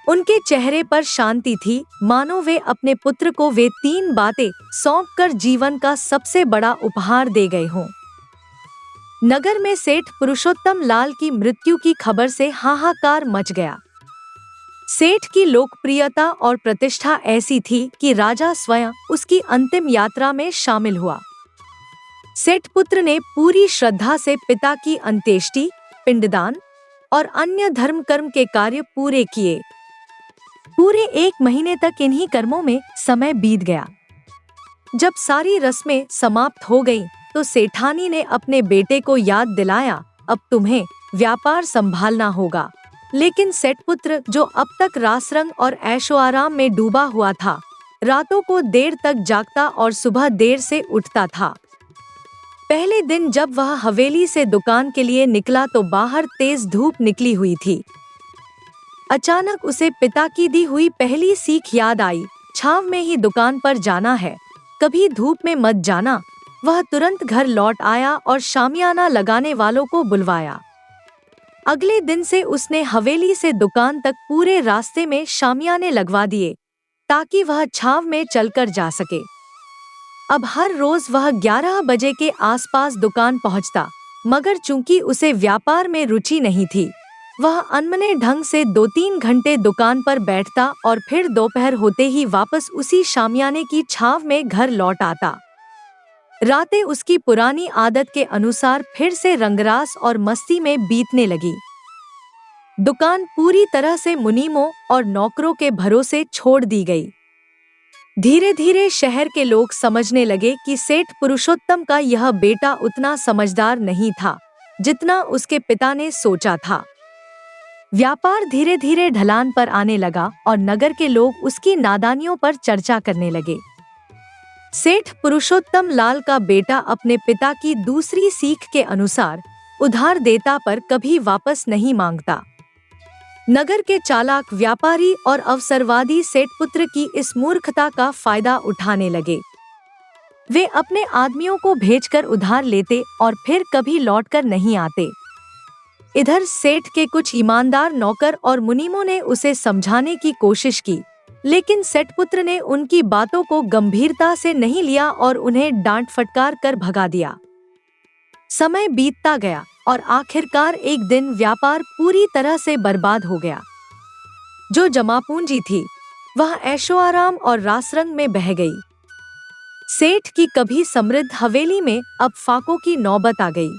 उनके चेहरे पर शांति थी, मानो वे अपने पुत्र को वे 3 बातें सौंपकर जीवन का सबसे बड़ा उपहार दे गए हों। नगर में सेठ पुरुषोत्तम लाल की मृत्यु की खबर से हाहाकार मच गया। सेठ की लोकप्रियता और प्रतिष्ठा ऐसी थी कि राजा स्वयं उसकी अंतिम यात्रा में शामिल हुआ। सेठ पुत्र ने पूरी श्रद्धा से पिता की अंत्येष्टि, पिंडदान और अन्य धर्म कर्म के कार्य पूरे किए। पूरे 1 महीने तक इन्हीं कर्मों में समय बीत गया। जब सारी रस्में समाप्त हो गईं, तो सेठानी ने अपने बेटे को याद दिलाया, अब तुम्हें व्यापार संभालना होगा। लेकिन सेठ पुत्र, जो अब तक रासरंग और ऐशो आराम में डूबा हुआ था, रातों को देर तक जागता और सुबह देर से उठता था। पहले दिन जब वह हवेली से दुकान के लिए निकला तो बाहर तेज धूप निकली हुई थी। अचानक उसे पिता की दी हुई पहली सीख याद आई, छाव में ही दुकान पर जाना है, कभी धूप में मत जाना। वह तुरंत घर लौट आया और शामियाना लगाने वालों को बुलवाया। अगले दिन से उसने हवेली से दुकान तक पूरे रास्ते में शामियाने लगवा दिए, ताकि वह छाव में चलकर जा सके। अब हर रोज वह 11 बजे के आसपास दुकान पहुंचता, मगर चूंकि उसे व्यापार में रुचि नहीं थी, वह अनमने ढंग से 2-3 घंटे दुकान पर बैठता और फिर दोपहर होते ही वापस उसी शामियाने की छाव में घर लौट आता। रातें उसकी पुरानी आदत के अनुसार फिर से रंगरास और मस्ती में बीतने लगी। दुकान पूरी तरह से मुनीमों और नौकरों के भरोसे छोड़ दी गई। धीरे धीरे शहर के लोग समझने लगे कि सेठ पुरुषोत्तम का यह बेटा उतना समझदार नहीं था जितना उसके पिता ने सोचा था। व्यापार धीरे धीरे ढलान पर आने लगा और नगर के लोग उसकी नादानियों पर चर्चा करने लगे। सेठ पुरुषोत्तम लाल का बेटा अपने पिता की दूसरी सीख के अनुसार उधार देता पर कभी वापस नहीं मांगता। नगर के चालाक व्यापारी और अवसरवादी सेठ पुत्र की इस मूर्खता का फायदा उठाने लगे। वे अपने आदमियों को भेजकर उधार लेते और फिर कभी लौटकर नहीं आते। इधर सेठ के कुछ ईमानदार नौकर और मुनीमों ने उसे समझाने की कोशिश की, लेकिन सेठ पुत्र ने उनकी बातों को गंभीरता से नहीं लिया और उन्हें डांट फटकार कर भगा दिया। समय बीतता गया और आखिरकार एक दिन व्यापार पूरी तरह से बर्बाद हो गया। जो जमापूंजी थी वह ऐशो आराम और रासरंग में बह गई। सेठ की कभी समृद्ध हवेली में अब फाकों की नौबत आ गई।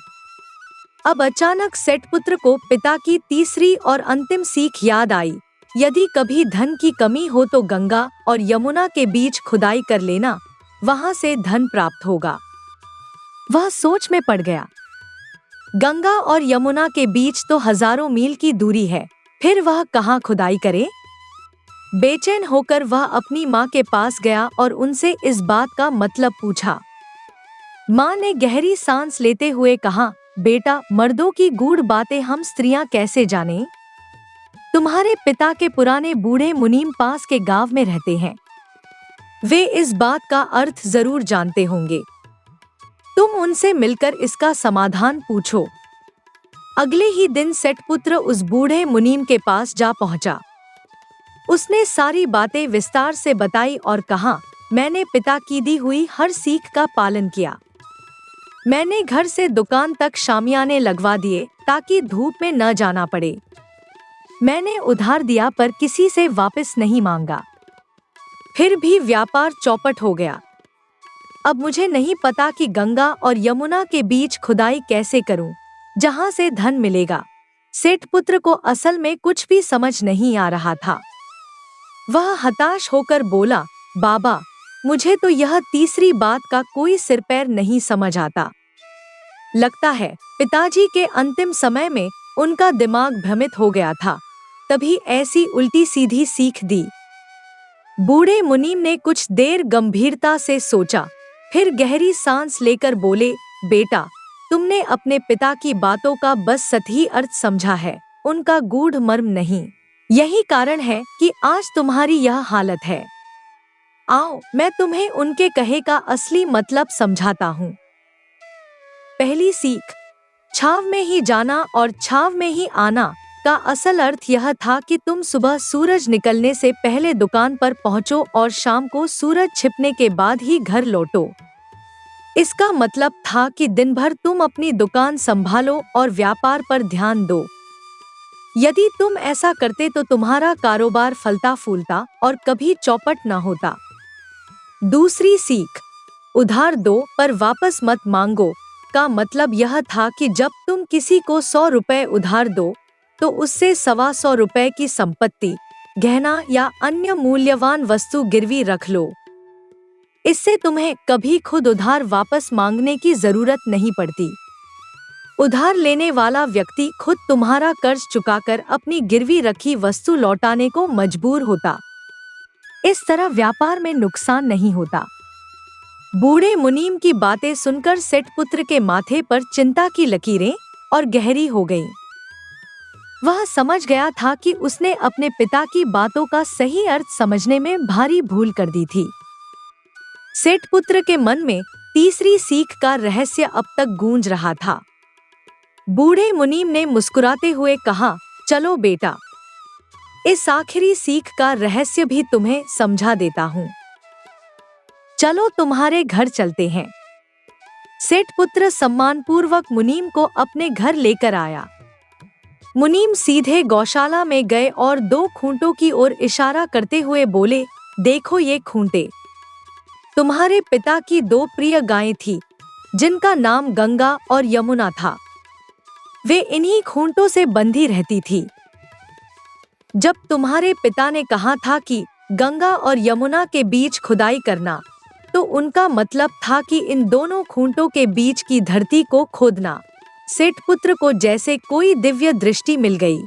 अब अचानक सेठ पुत्र को पिता की तीसरी और अंतिम सीख याद आई, यदि कभी धन की कमी हो तो गंगा और यमुना के बीच खुदाई कर लेना, वहां से धन प्राप्त होगा। वह सोच में पड़ गया। गंगा और यमुना के बीच तो हजारों मील की दूरी है, फिर वह कहाँ खुदाई करे? बेचैन होकर वह अपनी माँ के पास गया और उनसे इस बात का मतलब पूछा। माँ ने गहरी सांस लेते हुए कहा, बेटा, मर्दों की गूढ़ बातें हम स्त्रियां कैसे जानें? तुम्हारे पिता के पुराने बूढ़े मुनीम पास के गांव में रहते हैं, वे इस बात का अर्थ जरूर जानते होंगे। तुम उनसे मिलकर इसका समाधान पूछो। अगले ही दिन सेठ पुत्र उस बूढ़े मुनीम के पास जा पहुंचा। उसने सारी बातें विस्तार से बताई और कहा, मैंने पिता की दी हुई हर सीख का पालन किया। मैंने घर से दुकान तक शामियाने लगवा दिए ताकि धूप में न जाना पड़े। मैंने उधार दिया पर किसी से वापस नहीं मांगा, फिर भी व्यापार चौपट हो गया। अब मुझे नहीं पता कि गंगा और यमुना के बीच खुदाई कैसे करूं, जहां से धन मिलेगा। सेठ पुत्र को असल में कुछ भी समझ नहीं आ रहा था। वह हताश होकर बोला, बाबा, मुझे तो यह तीसरी बात का कोई सिर पैर नहीं समझ आता। लगता है पिताजी के अंतिम समय में उनका दिमाग भ्रमित हो गया था, तभी ऐसी उल्टी सीधी सीख दी। बूढ़े मुनीम ने कुछ देर गंभीरता से सोचा, फिर गहरी सांस लेकर बोले, बेटा, तुमने अपने पिता की बातों का बस सतही अर्थ समझा है, उनका गूढ़ मर्म नहीं। यही कारण है कि आज तुम्हारी यह हालत है। आओ, मैं तुम्हें उनके कहे का असली मतलब समझाता हूँ। पहली सीख, छाव में ही जाना और छाव में ही आना का असल अर्थ यह था कि तुम सुबह सूरज निकलने से पहले दुकान पर पहुंचो और शाम को सूरज छिपने के बाद ही घर लौटो। इसका मतलब था कि दिन भर तुम अपनी दुकान संभालो और व्यापार पर ध्यान दो। यदि तुम ऐसा करते तो तुम्हारा कारोबार फलता फूलता और कभी चौपट न होता। दूसरी सीख, उधार दो पर वापस मत मांगो का मतलब यह था कि जब तुम किसी को 100 रुपए उधार दो तो उससे 125 रुपए की संपत्ति, गहना या अन्य मूल्यवान वस्तु गिरवी रख लो। इससे तुम्हें कभी खुद उधार वापस मांगने की जरूरत नहीं पड़ती। उधार लेने वाला व्यक्ति खुद तुम्हारा कर्ज चुकाकर अपनी गिरवी रखी वस्तु लौटाने को मजबूर होता। इस तरह व्यापार में नुकसान नहीं होता। बूढ़े मुनीम की बातें सुनकर सेठ पुत्र के माथे पर चिंता की लकीरें और गहरी हो गईं। वह समझ गया था कि उसने अपने पिता की बातों का सही अर्थ समझने में भारी भूल कर दी थी। सेठ पुत्र के मन में तीसरी सीख का रहस्य अब तक गूंज रहा था। बूढ़े मुनीम ने मुस्कुराते हुए कहा, चलो बेटा, इस आखिरी सीख का रहस्य भी तुम्हें समझा देता हूँ। चलो तुम्हारे घर चलते हैं। सेठ पुत्र सम्मानपूर्वक मुनीम को अपने घर लेकर आया। मुनीम सीधे गौशाला में गए और 2 खूंटों की ओर इशारा करते हुए बोले, देखो ये खूंटे। तुम्हारे पिता की 2 प्रिय गायें थी जिनका नाम गंगा और यमुना था। वे इन्हीं खूंटों से बंधी रहती थी। जब तुम्हारे पिता ने कहा था कि गंगा और यमुना के बीच खुदाई करना, तो उनका मतलब था कि इन दोनों खूंटों के बीच की धरती को खोदना। सेठ पुत्र को जैसे कोई दिव्य दृष्टि मिल गई।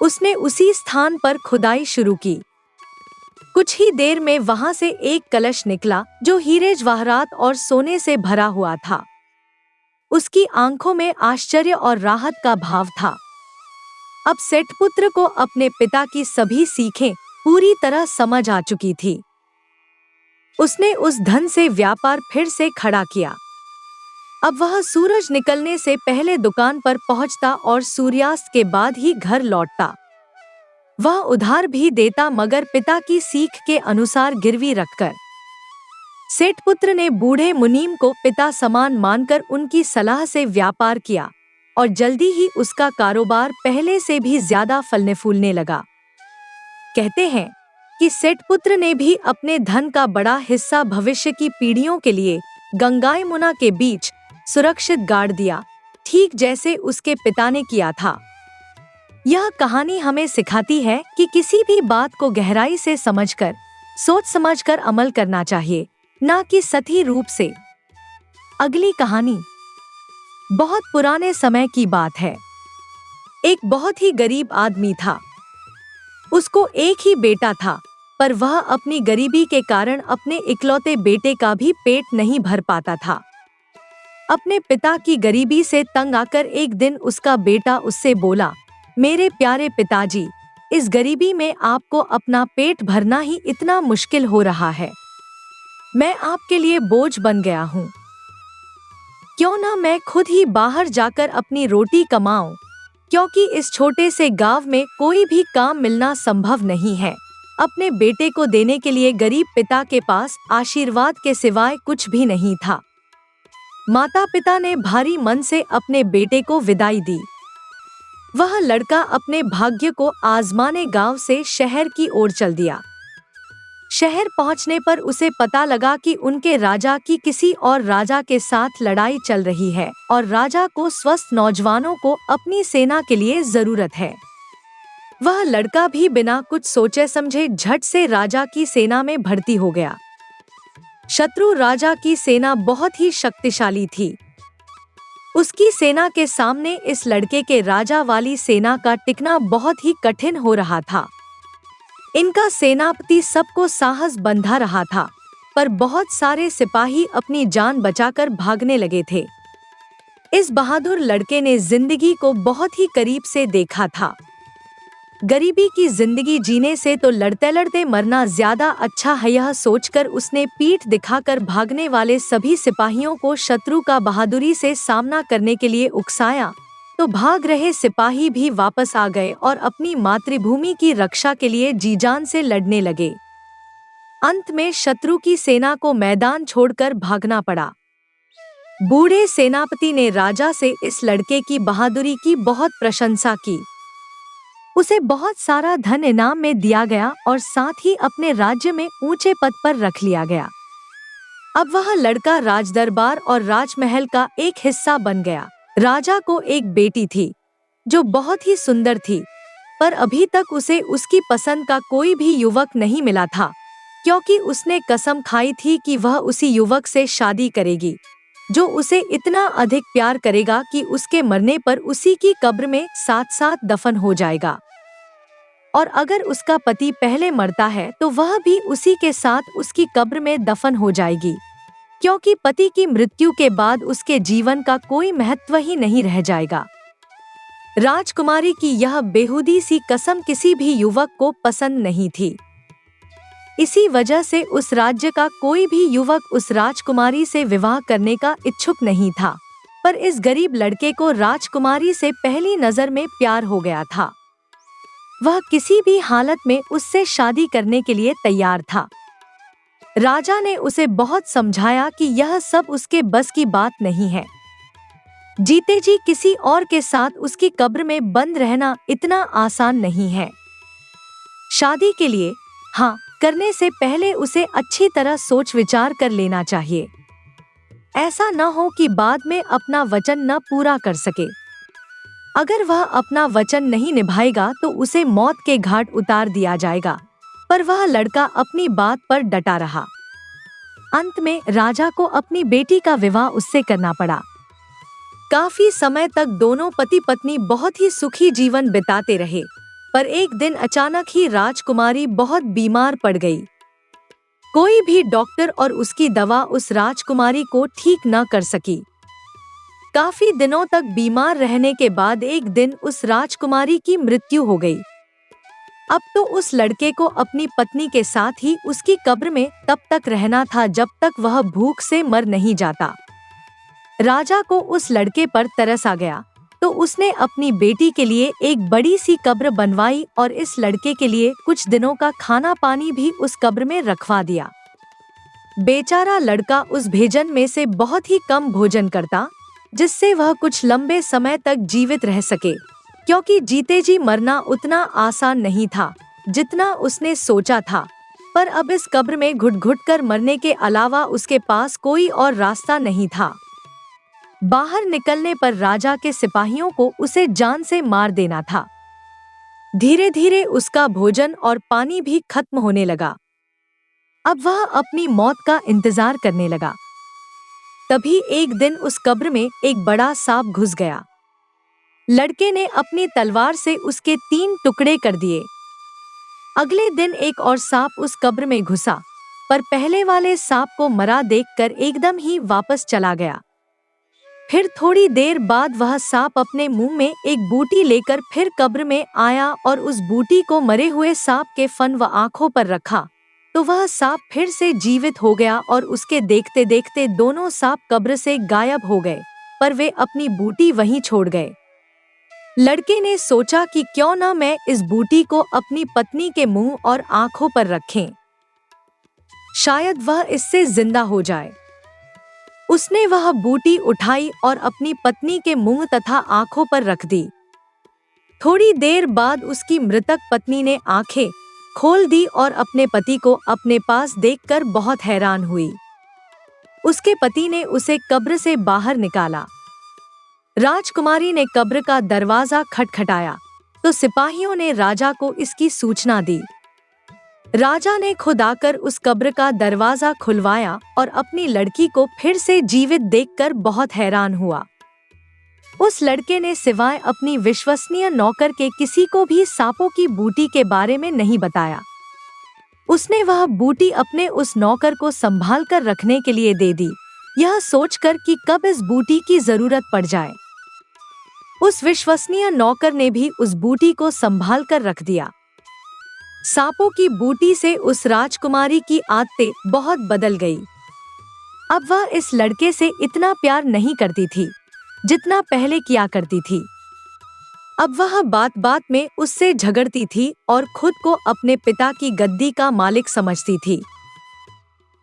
उसने उसी स्थान पर खुदाई शुरू की। कुछ ही देर में वहां से एक कलश निकला जो हीरे जवाहरात और सोने से भरा हुआ था। उसकी आंखों में आश्चर्य और राहत का भाव था। अब सेठ पुत्र को अपने पिता की सभी सीखें पूरी तरह समझ आ चुकी थी। उसने उस धन से व्यापार फिर से खड़ा किया। अब वह सूरज निकलने से पहले दुकान पर पहुंचता और सूर्यास्त के बाद ही घर लौटता। वह उधार भी देता, मगर पिता की सीख के अनुसार गिरवी रखकर। सेठ पुत्र ने बूढ़े मुनीम को पिता समान मानकर उनकी सलाह से व्यापार किया और जल्दी ही उसका कारोबार पहले से भी ज्यादा फलने फूलने लगा। कहते हैं कि सेठ पुत्र ने भी अपने धन का बड़ा हिस्सा भविष्य की पीढ़ियों के लिए गंगा यमुना के बीच सुरक्षित गाड़ दिया, ठीक जैसे उसके पिता ने किया था। यह कहानी हमें सिखाती है कि किसी भी बात को गहराई से समझकर, सोच समझकर अमल करना चाहिए, न कि सतही रूप से। अगली कहानी बहुत पुराने समय की बात है। एक बहुत ही गरीब आदमी था। उसको एक ही बेटा था, पर वह अपनी गरीबी के कारण अपने इकलौते बेटे का भी पेट नहीं भर पाता था। अपने पिता की गरीबी से तंग आकर एक दिन उसका बेटा उससे बोला, मेरे प्यारे पिताजी, इस गरीबी में आपको अपना पेट भरना ही इतना मुश्किल हो रहा है। मैं आपके लिए बोझ बन गया हूँ। क्यों ना मैं खुद ही बाहर जाकर अपनी रोटी कमाऊं, क्योंकि इस छोटे से गांव में कोई भी काम मिलना संभव नहीं है। अपने बेटे को देने के लिए गरीब पिता के पास आशीर्वाद के सिवाय कुछ भी नहीं था। माता पिता ने भारी मन से अपने बेटे को विदाई दी। वह लड़का अपने भाग्य को आजमाने गांव से शहर की ओर चल दिया। शहर पहुंचने पर उसे पता लगा कि उनके राजा की किसी और राजा के साथ लड़ाई चल रही है और राजा को स्वस्थ नौजवानों को अपनी सेना के लिए जरूरत है। वह लड़का भी बिना कुछ सोचे समझे झट से राजा की सेना में भर्ती हो गया। शत्रु राजा की सेना बहुत ही शक्तिशाली थी। उसकी सेना के सामने इस लड़के के राजा वाली सेना का टिकना बहुत ही कठिन हो रहा था। इनका सेनापति सबको साहस बंधा रहा था, पर बहुत सारे सिपाही अपनी जान बचाकर भागने लगे थे। इस बहादुर लड़के ने जिंदगी को बहुत ही करीब से देखा था। गरीबी की जिंदगी जीने से तो लड़ते लड़ते मरना ज्यादा अच्छा है, यह सोचकर उसने पीठ दिखाकर भागने वाले सभी सिपाहियों को शत्रु का बहादुरी से सामना करने के लिए उकसाया। तो भाग रहे सिपाही भी वापस आ गए और अपनी मातृभूमि की रक्षा के लिए जी-जान से लड़ने लगे। अंत में शत्रु की सेना को मैदान छोड़कर भागना पड़ा। बूढ़े सेनापति ने राजा से इस लड़के की बहादुरी की बहुत प्रशंसा की। उसे बहुत सारा धन इनाम में दिया गया और साथ ही अपने राज्य में ऊंचे पद पर रख लिया गया। अब वह लड़का राजदरबार और राजमहल का एक हिस्सा बन गया। राजा को एक बेटी थी जो बहुत ही सुंदर थी, पर अभी तक उसे उसकी पसंद का कोई भी युवक नहीं मिला था, क्योंकि उसने कसम खाई थी कि वह उसी युवक से शादी करेगी जो उसे इतना अधिक प्यार करेगा कि उसके मरने पर उसी की कब्र में साथ साथ दफन हो जाएगा। और अगर उसका पति पहले मरता है तो वह भी उसी के साथ उसकी कब्र में दफन हो जाएगी, क्योंकि पति की मृत्यु के बाद उसके जीवन का कोई महत्व ही नहीं रह जाएगा। राजकुमारी की यह बेहुदी सी कसम किसी भी युवक को पसंद नहीं थी। इसी वजह से उस राज्य का कोई भी युवक उस राजकुमारी से विवाह करने का इच्छुक नहीं था। पर इस गरीब लड़के को राजकुमारी से पहली नजर में प्यार हो गया था। वह किसी भी हालत में उससे शादी करने के लिए तैयार था। राजा ने उसे बहुत समझाया कि यह सब उसके बस की बात नहीं है। जीते जी किसी और के साथ उसकी कब्र में बंद रहना इतना आसान नहीं है। शादी के लिए हाँ करने से पहले उसे अच्छी तरह सोच विचार कर लेना चाहिए। ऐसा न हो कि बाद में अपना वचन न पूरा कर सके। अगर वह अपना वचन नहीं निभाएगा तो उसे मौत के घाट उतार दिया जाएगा। पर वह लड़का अपनी बात पर डटा रहा। अंत में राजा को अपनी बेटी का विवाह उससे करना पड़ा। काफी समय तक दोनों पति पत्नी बहुत ही सुखी जीवन बिताते रहे, पर एक दिन अचानक ही राजकुमारी बहुत बीमार पड़ गई। कोई भी डॉक्टर और उसकी दवा उस राजकुमारी को ठीक न कर सकी। काफी दिनों तक बीमार रहने के बाद एक दिन उस राजकुमारी की मृत्यु हो गई। अब तो उस लड़के को अपनी पत्नी के साथ ही उसकी कब्र में तब तक रहना था जब तक वह भूख से मर नहीं जाता। राजा को उस लड़के पर तरस आ गया, तो उसने अपनी बेटी के लिए एक बड़ी सी कब्र बनवाई और इस लड़के के लिए कुछ दिनों का खाना पानी भी उस कब्र में रखवा दिया। बेचारा लड़का उस भोजन में से बहुत ही कम भोजन करता, जिससे वह कुछ लंबे समय तक जीवित रह सके, क्योंकि जीते जी मरना उतना आसान नहीं था जितना उसने सोचा था। पर अब इस कब्र में घुट घुट कर मरने के अलावा उसके पास कोई और रास्ता नहीं था। बाहर निकलने पर राजा के सिपाहियों को उसे जान से मार देना था। धीरे धीरे उसका भोजन और पानी भी खत्म होने लगा। अब वह अपनी मौत का इंतजार करने लगा। तभी एक दिन उस कब्र में एक बड़ा सांप घुस गया। लड़के ने अपनी तलवार से उसके 3 टुकड़े कर दिए। अगले दिन एक और सांप उस कब्र में घुसा, पर पहले वाले सांप को मरा देखकर एकदम ही वापस चला गया। फिर थोड़ी देर बाद वह सांप अपने मुंह में एक बूटी लेकर फिर कब्र में आया और उस बूटी को मरे हुए सांप के फन व आंखों पर रखा, तो वह सांप फिर से जीवित हो गया और उसके देखते देखते दोनों सांप कब्र से गायब हो गए, पर वे अपनी बूटी वहीं छोड़ गए। लड़के ने सोचा कि क्यों न मैं इस बूटी को अपनी पत्नी के मुंह और आंखों पर रखें, शायद वह इससे जिंदा हो जाए। उसने वह बूटी उठाई और अपनी पत्नी के मुंह तथा आंखों पर रख दी। थोड़ी देर बाद उसकी मृतक पत्नी ने आंखें खोल दी और अपने पति को अपने पास देखकर बहुत हैरान हुई। उसके पति ने उसे कब्र से बाहर निकाला। राजकुमारी ने कब्र का दरवाजा खटखटाया, तो सिपाहियों ने राजा को इसकी सूचना दी। राजा ने खुद आकर उस कब्र का दरवाजा खुलवाया और अपनी लड़की को फिर से जीवित देखकर बहुत हैरान हुआ। उस लड़के ने सिवाय अपनी विश्वसनीय नौकर के किसी को भी सांपों की बूटी के बारे में नहीं बताया। उसने वह बूटी अपने उस नौकर को संभाल कर रखने के लिए दे दी, यह सोचकर कि कब इस बूटी की जरूरत पड़ जाए। उस विश्वसनीय नौकर ने भी उस बूटी को संभाल कर रख दिया। सांपों की बूटी से उस राजकुमारी की आदतें बहुत बदल गई। अब वह इस लड़के से इतना प्यार नहीं करती थी जितना पहले किया करती थी। अब वह बात बात में उससे झगड़ती थी और खुद को अपने पिता की गद्दी का मालिक समझती थी।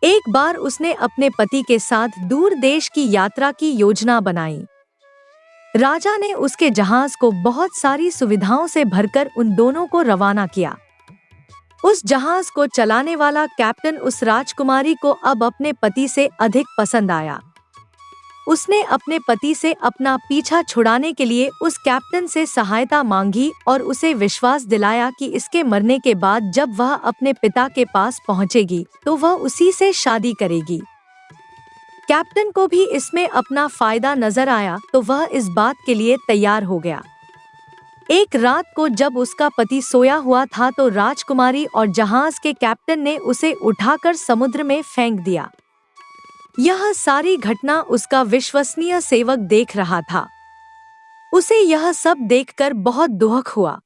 एक बार उसने अपने पति के साथ दूर देश की यात्रा की योजना बनाई। राजा ने उसके जहाज को बहुत सारी सुविधाओं से भरकर उन दोनों को रवाना किया। उस जहाज को चलाने वाला कैप्टन उस राजकुमारी को अब अपने पति से अधिक पसंद आया। उसने अपने पति से अपना पीछा छुड़ाने के लिए उस कैप्टन से सहायता मांगी और उसे विश्वास दिलाया कि इसके मरने के बाद जब वह अपने पिता के पास पहुंचेगी तो वह उसी से शादी करेगी। कैप्टन को भी इसमें अपना फायदा नजर आया तो वह इस बात के लिए तैयार हो गया। एक रात को जब उसका पति सोया हुआ था तो राजकुमारी और जहाज के कैप्टन ने उसे उठाकर समुद्र में फेंक दिया। यह सारी घटना उसका विश्वसनीय सेवक देख रहा था। उसे यह सब देखकर बहुत दुख हुआ।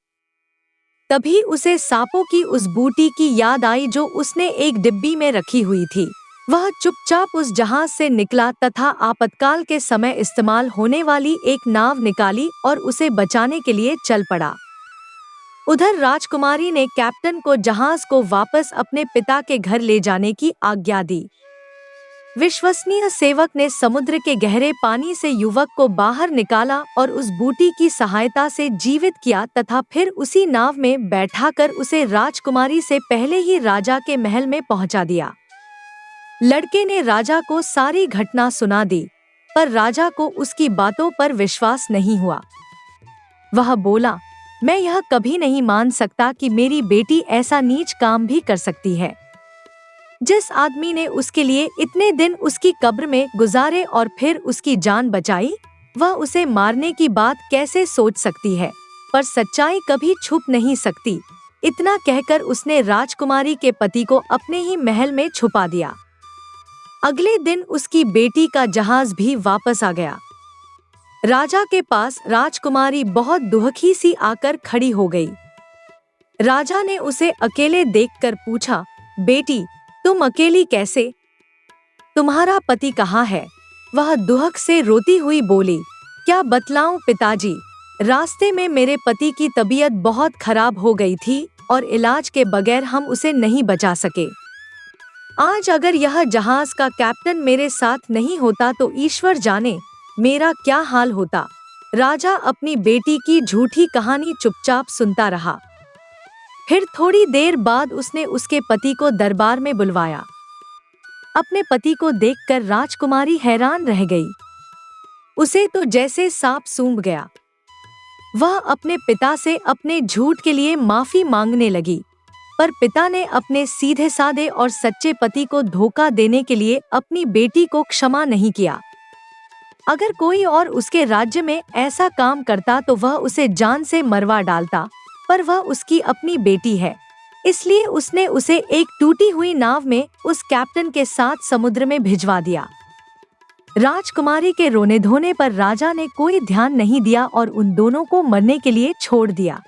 तभी उसे सांपों की उस बूटी की याद आई जो उसने एक डिब्बी में रखी हुई थी। वह चुपचाप उस जहाज से निकला तथा आपातकाल के समय इस्तेमाल होने वाली एक नाव निकाली और उसे बचाने के लिए चल पड़ा। उधर राजकुमारी ने कैप्टन को जहाज को वापस अपने पिता के घर ले जाने की आज्ञा दी। विश्वसनीय सेवक ने समुद्र के गहरे पानी से युवक को बाहर निकाला और उस बूटी की सहायता से जीवित किया तथा फिर उसी नाव में बैठाकर उसे राजकुमारी से पहले ही राजा के महल में पहुंचा दिया। लड़के ने राजा को सारी घटना सुना दी, पर राजा को उसकी बातों पर विश्वास नहीं हुआ। वह बोला, मैं यह कभी नहीं मान सकता कि मेरी बेटी ऐसा नीच काम भी कर सकती है। जिस आदमी ने उसके लिए इतने दिन उसकी कब्र में गुजारे और फिर उसकी जान बचाई, वह उसे मारने की बात कैसे सोच सकती है? पर सच्चाई कभी छुप नहीं सकती। इतना कहकर उसने राजकुमारी के पति को अपने ही महल में छुपा दिया। अगले दिन उसकी बेटी का जहाज भी वापस आ गया। राजा के पास राजकुमारी बहुत दुखी सी आकर खड़ी हो गई। राजा ने उसे अकेले देखकर पूछा, बेटी, तुम अकेली कैसे? तुम्हारा पति कहाँ है? वह दुहक से रोती हुई बोली, क्या बतलाऊं पिताजी, रास्ते में मेरे पति की तबीयत बहुत खराब हो गई थी और इलाज के बगैर हम उसे नहीं बचा सके। आज अगर यह जहाज का कैप्टन मेरे साथ नहीं होता तो ईश्वर जाने मेरा क्या हाल होता। राजा अपनी बेटी की झूठी कहानी चुपचाप सुनता रहा। फिर थोड़ी देर बाद उसने उसके पति को दरबार में बुलवाया। अपने पति को देखकर राजकुमारी हैरान रह गई। उसे तो जैसे सांप सूंघ गया। वह अपने पिता से अपने झूठ के लिए माफी मांगने लगी, पर पिता ने अपने सीधे साधे और सच्चे पति को धोखा देने के लिए अपनी बेटी को क्षमा नहीं किया। अगर कोई और उसके राज्य में ऐसा काम करता तो वह उसे जान से मरवा डालता, पर वह उसकी अपनी बेटी है, इसलिए उसने उसे एक टूटी हुई नाव में उस कैप्टन के साथ समुद्र में भिजवा दिया। राजकुमारी के रोने धोने पर राजा ने कोई ध्यान नहीं दिया और उन दोनों को मरने के लिए छोड़ दिया।